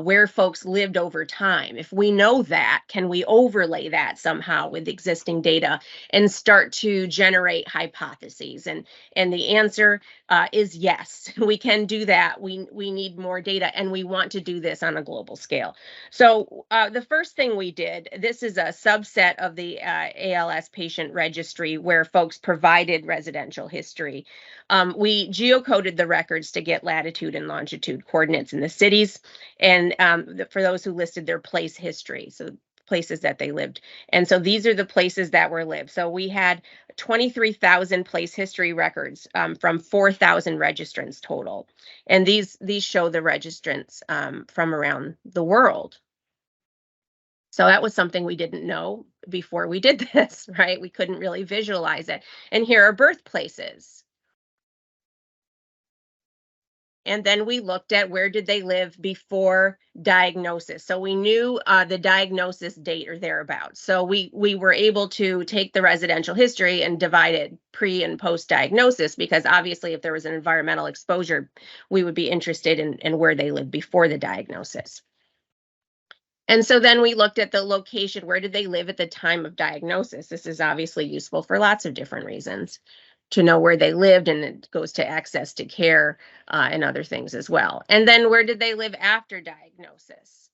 [SPEAKER 3] where folks lived over time? If we know that, can we overlay that somehow with existing data and start to generate hypotheses? And the answer is yes, we can do that. We need more data, and we want to do this on a global scale. So the first thing we did, this is a subset of the ALS patient registry where folks provided residential history. We geocoded the records to get latitude and longitude coordinates in the cities, and for those who listed their place history, so places that they lived. And so these are the places that were lived. So we had 23,000 place history records from 4,000 registrants total. And these show the registrants from around the world. So that was something we didn't know before we did this, right? We couldn't really visualize it. And here are birthplaces. And then we looked at where did they live before diagnosis. So we knew the diagnosis date or thereabouts. So we were able to take the residential history and divide it pre and post diagnosis, because obviously if there was an environmental exposure, we would be interested in where they lived before the diagnosis. And so then we looked at the location. Where did they live at the time of diagnosis? This is obviously useful for lots of different reasons, to know where they lived, and it goes to access to care and other things as well. And then where did they live after diagnosis?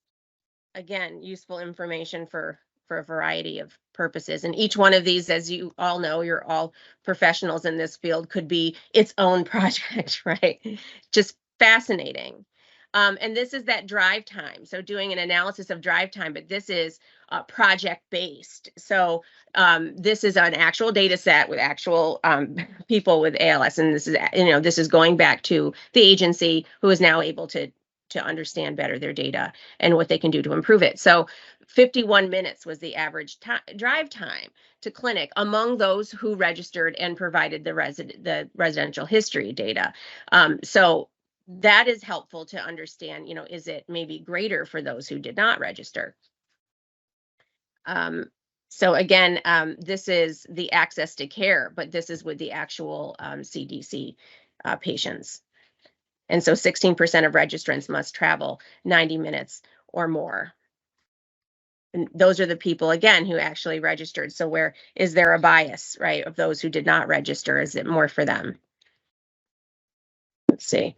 [SPEAKER 3] Again, useful information for a variety of purposes. And each one of these, as you all know, you're all professionals in this field, could be its own project, right? Just fascinating. And this is that drive time. So doing an analysis of drive time, but this is project based. So this is an actual data set with actual people with ALS. And this is, this is going back to the agency, who is now able to understand better their data and what they can do to improve it. So 51 minutes was the average drive time to clinic among those who registered and provided the residential history data. So that is helpful to understand, is it maybe greater for those who did not register? So again, this is the access to care, but this is with the actual CDC patients. And so 16% of registrants must travel 90 minutes or more. And those are the people, again, who actually registered. So where is there a bias, right, of those who did not register? Is it more for them? Let's see.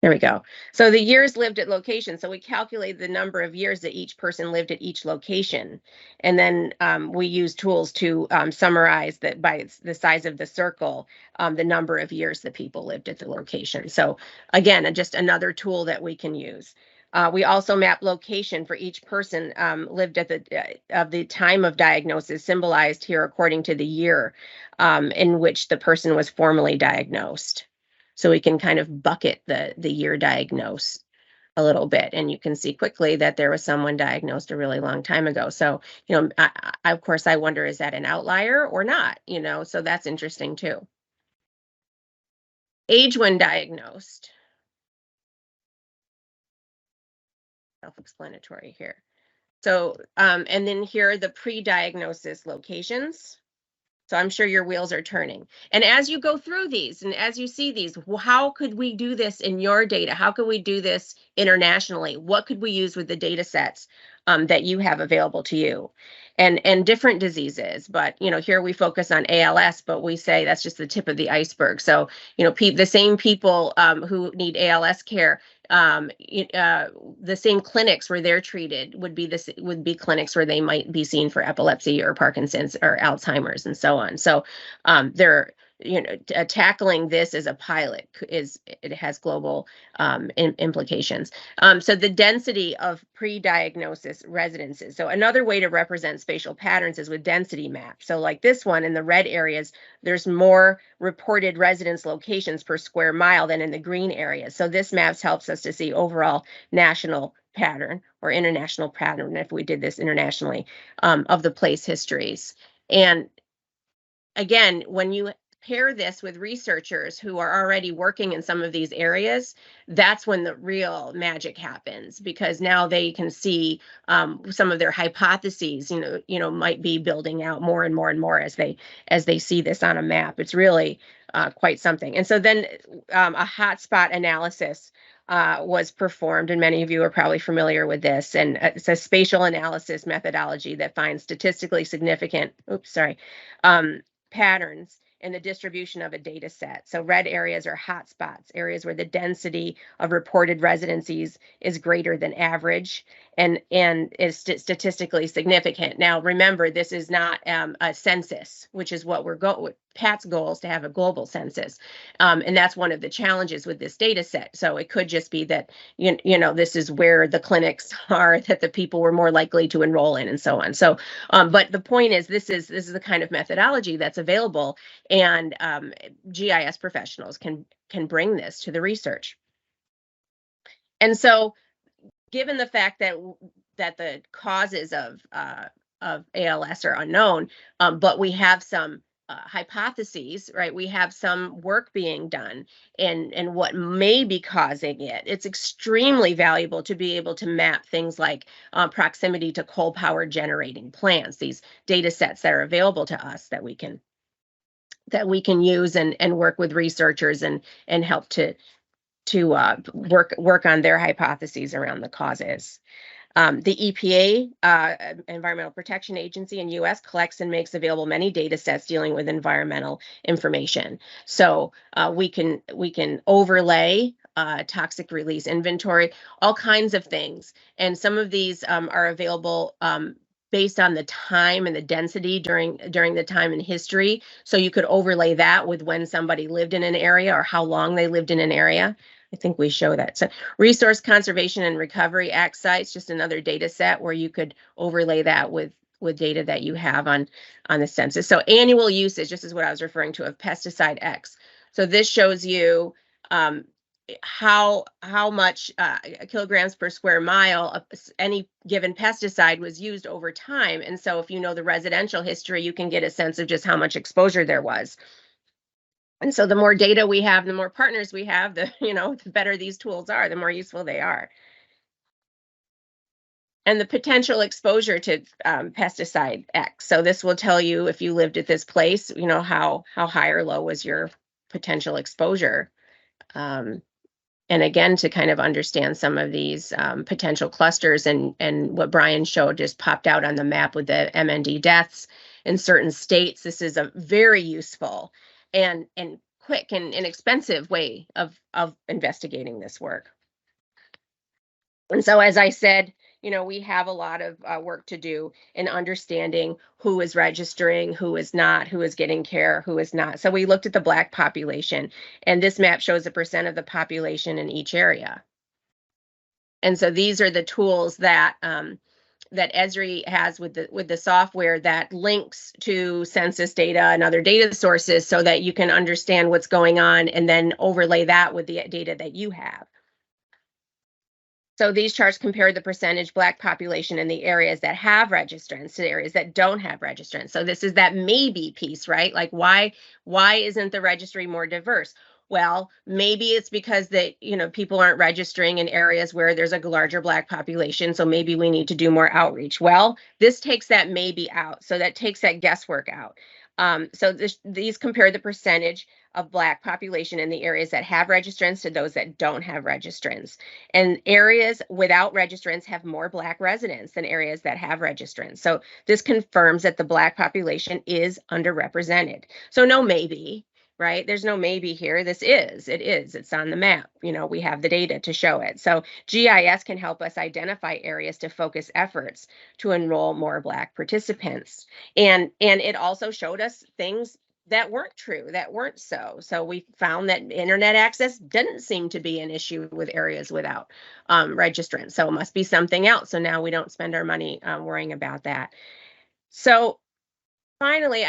[SPEAKER 3] There we go. So the years lived at location. So we calculate the number of years that each person lived at each location. And then we use tools to summarize that by the size of the circle, the number of years that people lived at the location. So again, just another tool that we can use. We also map location for each person lived at the time of diagnosis, symbolized here according to the year in which the person was formally diagnosed. So we can kind of bucket the year diagnosed a little bit, and you can see quickly that there was someone diagnosed a really long time ago. So, of course, I wonder, is that an outlier or not? So that's interesting too. Age when diagnosed. Self-explanatory here. So, and then here are the pre-diagnosis locations. So I'm sure your wheels are turning. And as you go through these and as you see these, how could we do this in your data? How could we do this internationally? What could we use with the data sets that you have available to you? And different diseases, but here we focus on ALS, but we say that's just the tip of the iceberg. So the same people who need ALS care, the same clinics where they're treated would be clinics where they might be seen for epilepsy or Parkinson's or Alzheimer's and so on. So they're tackling this as a pilot it has global implications. So the density of pre-diagnosis residences. So another way to represent spatial patterns is with density maps. So like this one, in the red areas, there's more reported residence locations per square mile than in the green areas. So this maps helps us to see overall national pattern or international pattern, if we did this internationally, of the place histories. And again, when you pair this with researchers who are already working in some of these areas, that's when the real magic happens, because now they can see some of their hypotheses, might be building out more and more and more as they see this on a map. It's really quite something. And so then a hotspot analysis was performed, and many of you are probably familiar with this. And it's a spatial analysis methodology that finds statistically significant, patterns in the distribution of a data set. So red areas are hotspots, areas where the density of reported residencies is greater than average and is statistically significant. Now, remember, this is not a census, which is what Pat's goal is to have a global census. And that's one of the challenges with this data set. So it could just be that, this is where the clinics are that the people were more likely to enroll in and so on. So, but the point is, this is the kind of methodology that's available, and GIS professionals can bring this to the research. And so, given the fact that the causes of ALS are unknown, but we have some hypotheses, right? We have some work being done in what may be causing it. It's extremely valuable to be able to map things like proximity to coal power generating plants, these data sets that are available to us that we can use and work with researchers and help to work on their hypotheses around the causes. The EPA, Environmental Protection Agency in US, collects and makes available many data sets dealing with environmental information. So we can overlay toxic release inventory, all kinds of things. And some of these are available based on the time and the density during the time in history. So you could overlay that with when somebody lived in an area or how long they lived in an area. I think we show that. So Resource Conservation and Recovery Act sites, just another data set where you could overlay that with data that you have on the census. So annual usage, this is what I was referring to, of pesticide X. So this shows you how much kilograms per square mile of any given pesticide was used over time. And so if you know the residential history, you can get a sense of just how much exposure there was. And so the more data we have, the more partners we have, the better these tools are, the more useful they are. And the potential exposure to pesticide X. So this will tell you if you lived at this place, how high or low was your potential exposure. And again, to kind of understand some of these potential clusters, and what Brian showed just popped out on the map with the MND deaths in certain states. This is a very useful and quick and inexpensive way of investigating this work. And so, as I said, we have a lot of work to do in understanding who is registering, who is not, who is getting care, who is not. So we looked at the Black population, and this map shows the percent of the population in each area. And so these are the tools that that Esri has with the software that links to census data and other data sources, so that you can understand what's going on and then overlay that with the data that you have. So these charts compare the percentage Black population in the areas that have registrants to the areas that don't have registrants. So this is that maybe piece, right? Like why isn't the registry more diverse? Well, maybe it's because people aren't registering in areas where there's a larger Black population. So maybe we need to do more outreach. Well, this takes that maybe out. So that takes that guesswork out. So these compare the percentage of Black population in the areas that have registrants to those that don't have registrants. And areas without registrants have more Black residents than areas that have registrants. So this confirms that the Black population is underrepresented. So no maybe, right? There's no maybe here. It is. It's on the map. We have the data to show it. So GIS can help us identify areas to focus efforts to enroll more Black participants. And it also showed us things that weren't true, that weren't so. So we found that internet access didn't seem to be an issue with areas without registrants. So it must be something else. So now we don't spend our money worrying about that. So finally,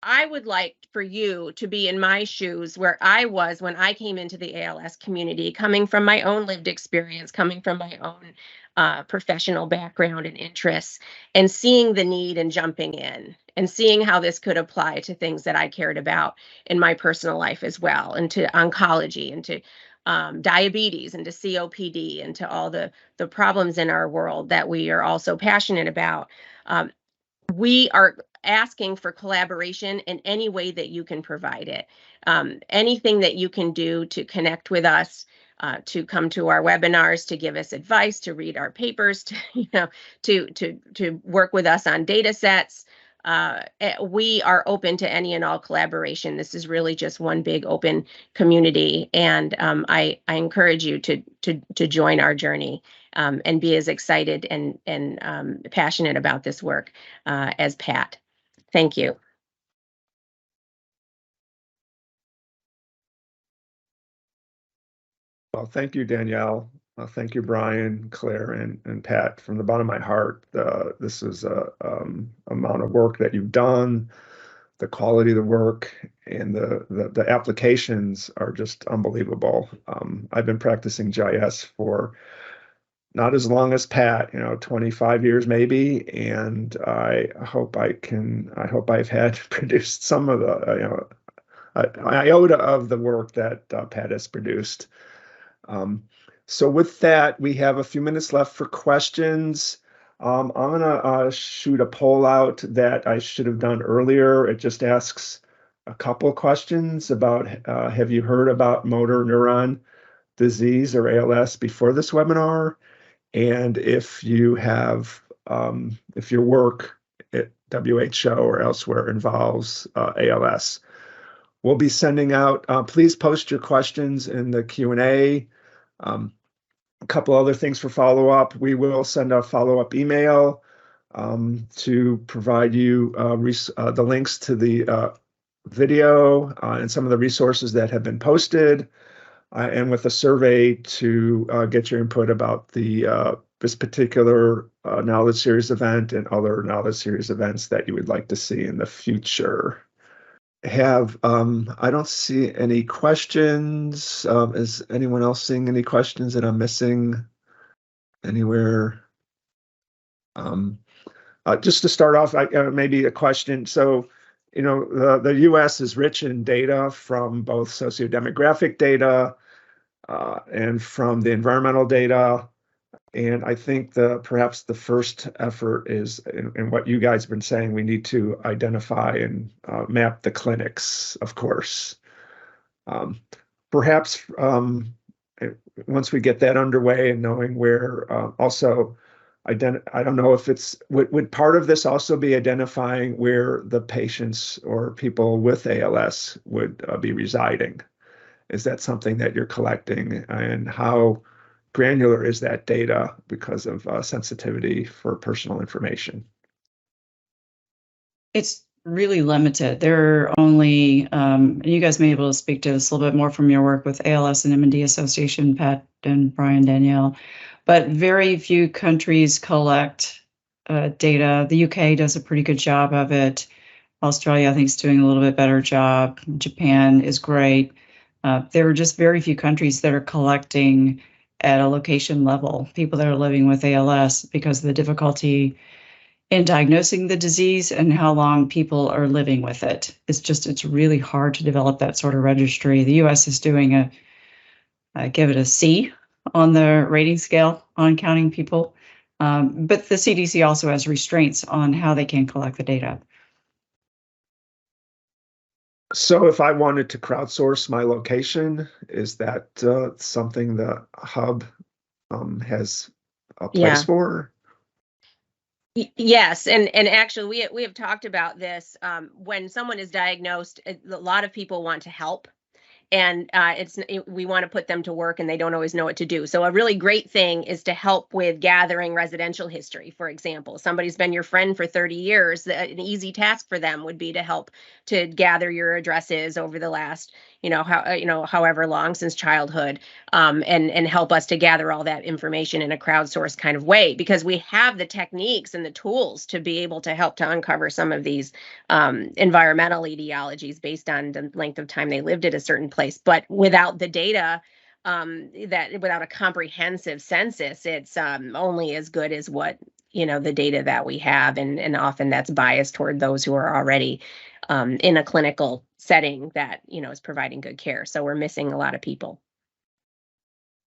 [SPEAKER 3] I would like for you to be in my shoes where I was when I came into the ALS community, coming from my own lived experience, coming from my own professional background and interests, and seeing the need and jumping in, and seeing how this could apply to things that I cared about in my personal life as well, and to oncology, and to diabetes, and to COPD, and to all the problems in our world that we are also passionate about. We are asking for collaboration in any way that you can provide it. Anything that you can do to connect with us, to come to our webinars, to give us advice, to read our papers, to work with us on data sets. We are open to any and all collaboration. This is really just one big open community, and I encourage you to join our journey and be as excited and passionate about this work as Pat. Thank you.
[SPEAKER 1] Well, thank you, Danielle. Thank you, Brian, Claire, and Pat. From the bottom of my heart, this is a amount of work that you've done. The quality of the work and the applications are just unbelievable. I've been practicing GIS for not as long as Pat, 25 years maybe, and I hope I've had produced some of the iota of the work that Pat has produced. So with that, we have a few minutes left for questions. I'm gonna shoot a poll out that I should have done earlier. It just asks a couple questions about have you heard about motor neuron disease or ALS before this webinar? And if you have, if your work at WHO or elsewhere involves ALS, we'll be sending out, please post your questions in the Q&A. A couple other things for follow-up. We will send a follow-up email to provide you the links to the video and some of the resources that have been posted, and with a survey to get your input about this particular Knowledge Series event and other Knowledge Series events that you would like to see in the future. I don't see any questions. Is anyone else seeing any questions that I'm missing anywhere? Just to start off, maybe a question. So, the U.S. is rich in data from both sociodemographic data and from the environmental data. And I think perhaps the first effort is in what you guys have been saying, we need to identify and map the clinics, of course. Perhaps once we get that underway and knowing where also, I don't know if would part of this also be identifying where the patients or people with ALS would be residing? Is that something that you're collecting, and how granular is that data because of sensitivity for personal information?
[SPEAKER 2] It's really limited. There are only, and you guys may be able to speak to this a little bit more from your work with ALS and MND Association, Pat and Brian, Danielle, but very few countries collect data. The UK does a pretty good job of it. Australia, I think, is doing a little bit better job. Japan is great. There are just very few countries that are collecting at a location level people that are living with ALS because of the difficulty in diagnosing the disease and how long people are living with it. It's really hard to develop that sort of registry. The US is doing give it a C on the rating scale on counting people. But the CDC also has restraints on how they can collect the data.
[SPEAKER 1] So if I wanted to crowdsource my location, is that something the hub has a place for?
[SPEAKER 3] Yes, and actually we have talked about this. When someone is diagnosed, a lot of people want to help. And we want to put them to work, and they don't always know what to do. So a really great thing is to help with gathering residential history. For example, somebody's been your friend for 30 years. An easy task for them would be to help to gather your addresses over the last, however long since childhood, and help us to gather all that information in a crowdsourced kind of way, because we have the techniques and the tools to be able to help to uncover some of these environmental etiologies based on the length of time they lived at a certain place. But without the data, without a comprehensive census, it's only as good as what the data that we have, and often that's biased toward those who are already in a clinical setting that is providing good care. So we're missing a lot of people.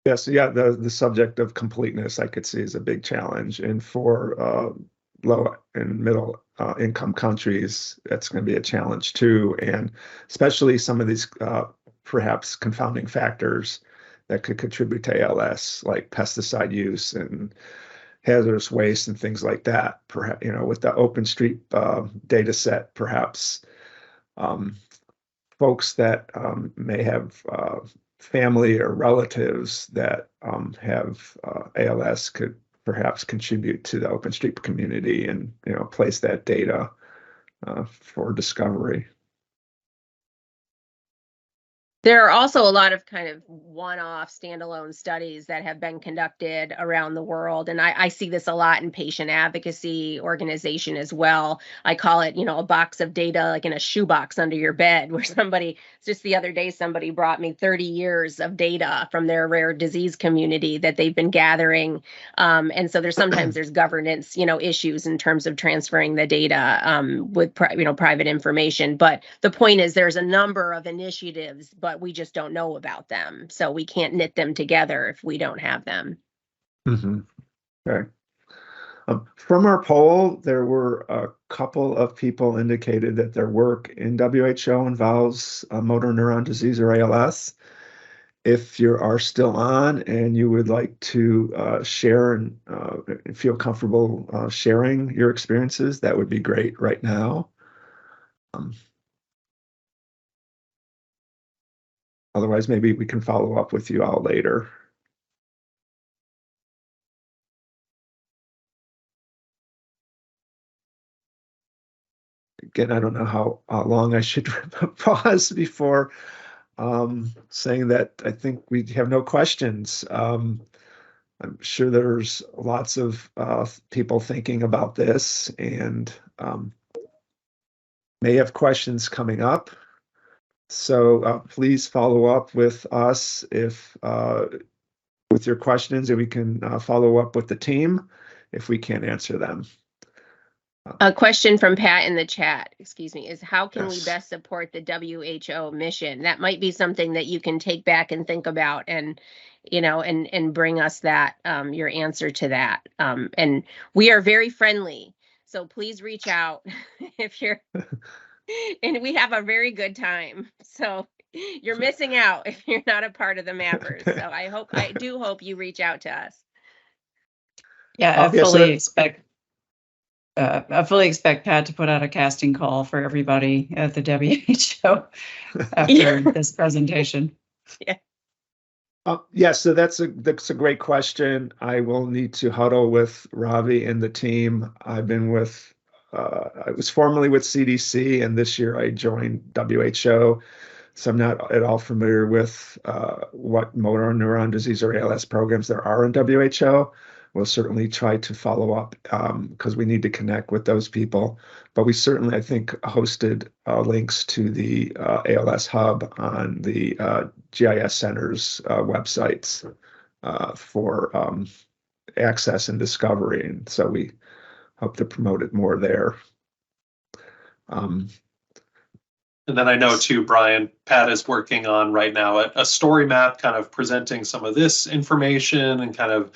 [SPEAKER 1] Yes, yeah, the subject of completeness I could see is a big challenge, and for low and middle income countries, that's going to be a challenge too, and especially some of these perhaps confounding factors that could contribute to ALS, like pesticide use and hazardous waste and things like that. Perhaps, with the OpenStreet data set, perhaps folks that may have family or relatives that have ALS could perhaps contribute to the OpenStreet community and place that data for discovery.
[SPEAKER 3] There are also a lot of kind of one-off standalone studies that have been conducted around the world. And I see this a lot in patient advocacy organization as well. I call it, a box of data, like in a shoebox under your bed, where just the other day, somebody brought me 30 years of data from their rare disease community that they've been gathering. And so there's governance, issues in terms of transferring the data with, private information. But the point is there's a number of initiatives, but we just don't know about them. So we can't knit them together if we don't have them.
[SPEAKER 1] Mm-hmm. Okay. From our poll, there were a couple of people indicated that their work in WHO involves motor neuron disease or ALS. If you are still on and you would like to share and feel comfortable sharing your experiences, that would be great right now. Otherwise, maybe we can follow up with you all later. Again, I don't know how long I should pause before saying that I think we have no questions. I'm sure there's lots of people thinking about this and may have questions coming up. So please follow up with us if with your questions, and we can follow up with the team if we can't answer them.
[SPEAKER 3] A question from Pat in the chat, excuse me, is how can we
[SPEAKER 1] Yes.
[SPEAKER 3] best support the WHO mission? That might be something that you can take back and think about and, you know, and bring us that, your answer to that. And we are very friendly, so please reach out if you're, and we have a very good time. So you're missing out if you're not a part of the mappers. So I do hope you reach out to us.
[SPEAKER 2] Yeah,
[SPEAKER 1] Yeah,
[SPEAKER 2] I fully expect Pat to put out a casting call for everybody at the WHO after this presentation.
[SPEAKER 1] Yeah, so that's a great question. I will need to huddle with Ravi and the team. I've been with, I was formerly with CDC, and this year I joined WHO. So I'm not at all familiar with what motor neuron disease or ALS programs there are in WHO. We'll certainly try to follow up because we need to connect with those people. But we certainly, I think, hosted links to the ALS hub on the GIS Center's websites for access and discovery. And so we hope to promote it more there.
[SPEAKER 4] And then I know too, Brian, Pat is working on right now a story map kind of presenting some of this information and kind of,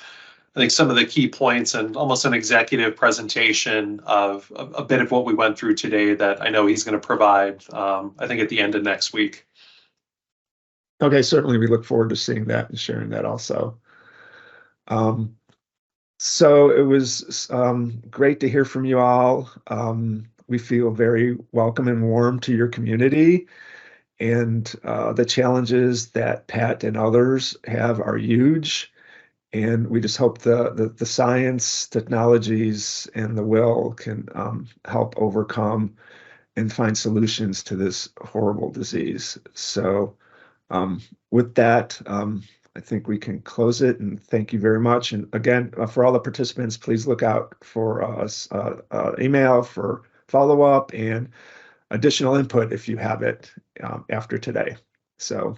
[SPEAKER 4] I think, some of the key points and almost an executive presentation of a bit of what we went through today that I know he's going to provide, I think, at the end of next week.
[SPEAKER 1] Okay, certainly we look forward to seeing that and sharing that also. So it was great to hear from you all. We feel very welcome and warm to your community, and the challenges that Pat and others have are huge. And we just hope the science, technologies, and the will can help overcome and find solutions to this horrible disease. So with that, I think we can close it, and thank you very much. And again, for all the participants, please look out for us email for follow-up and additional input if you have it after today. So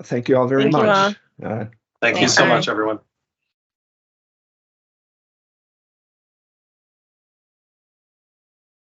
[SPEAKER 1] thank you all very
[SPEAKER 3] Thank you
[SPEAKER 1] much.
[SPEAKER 4] Thank you so much, everyone.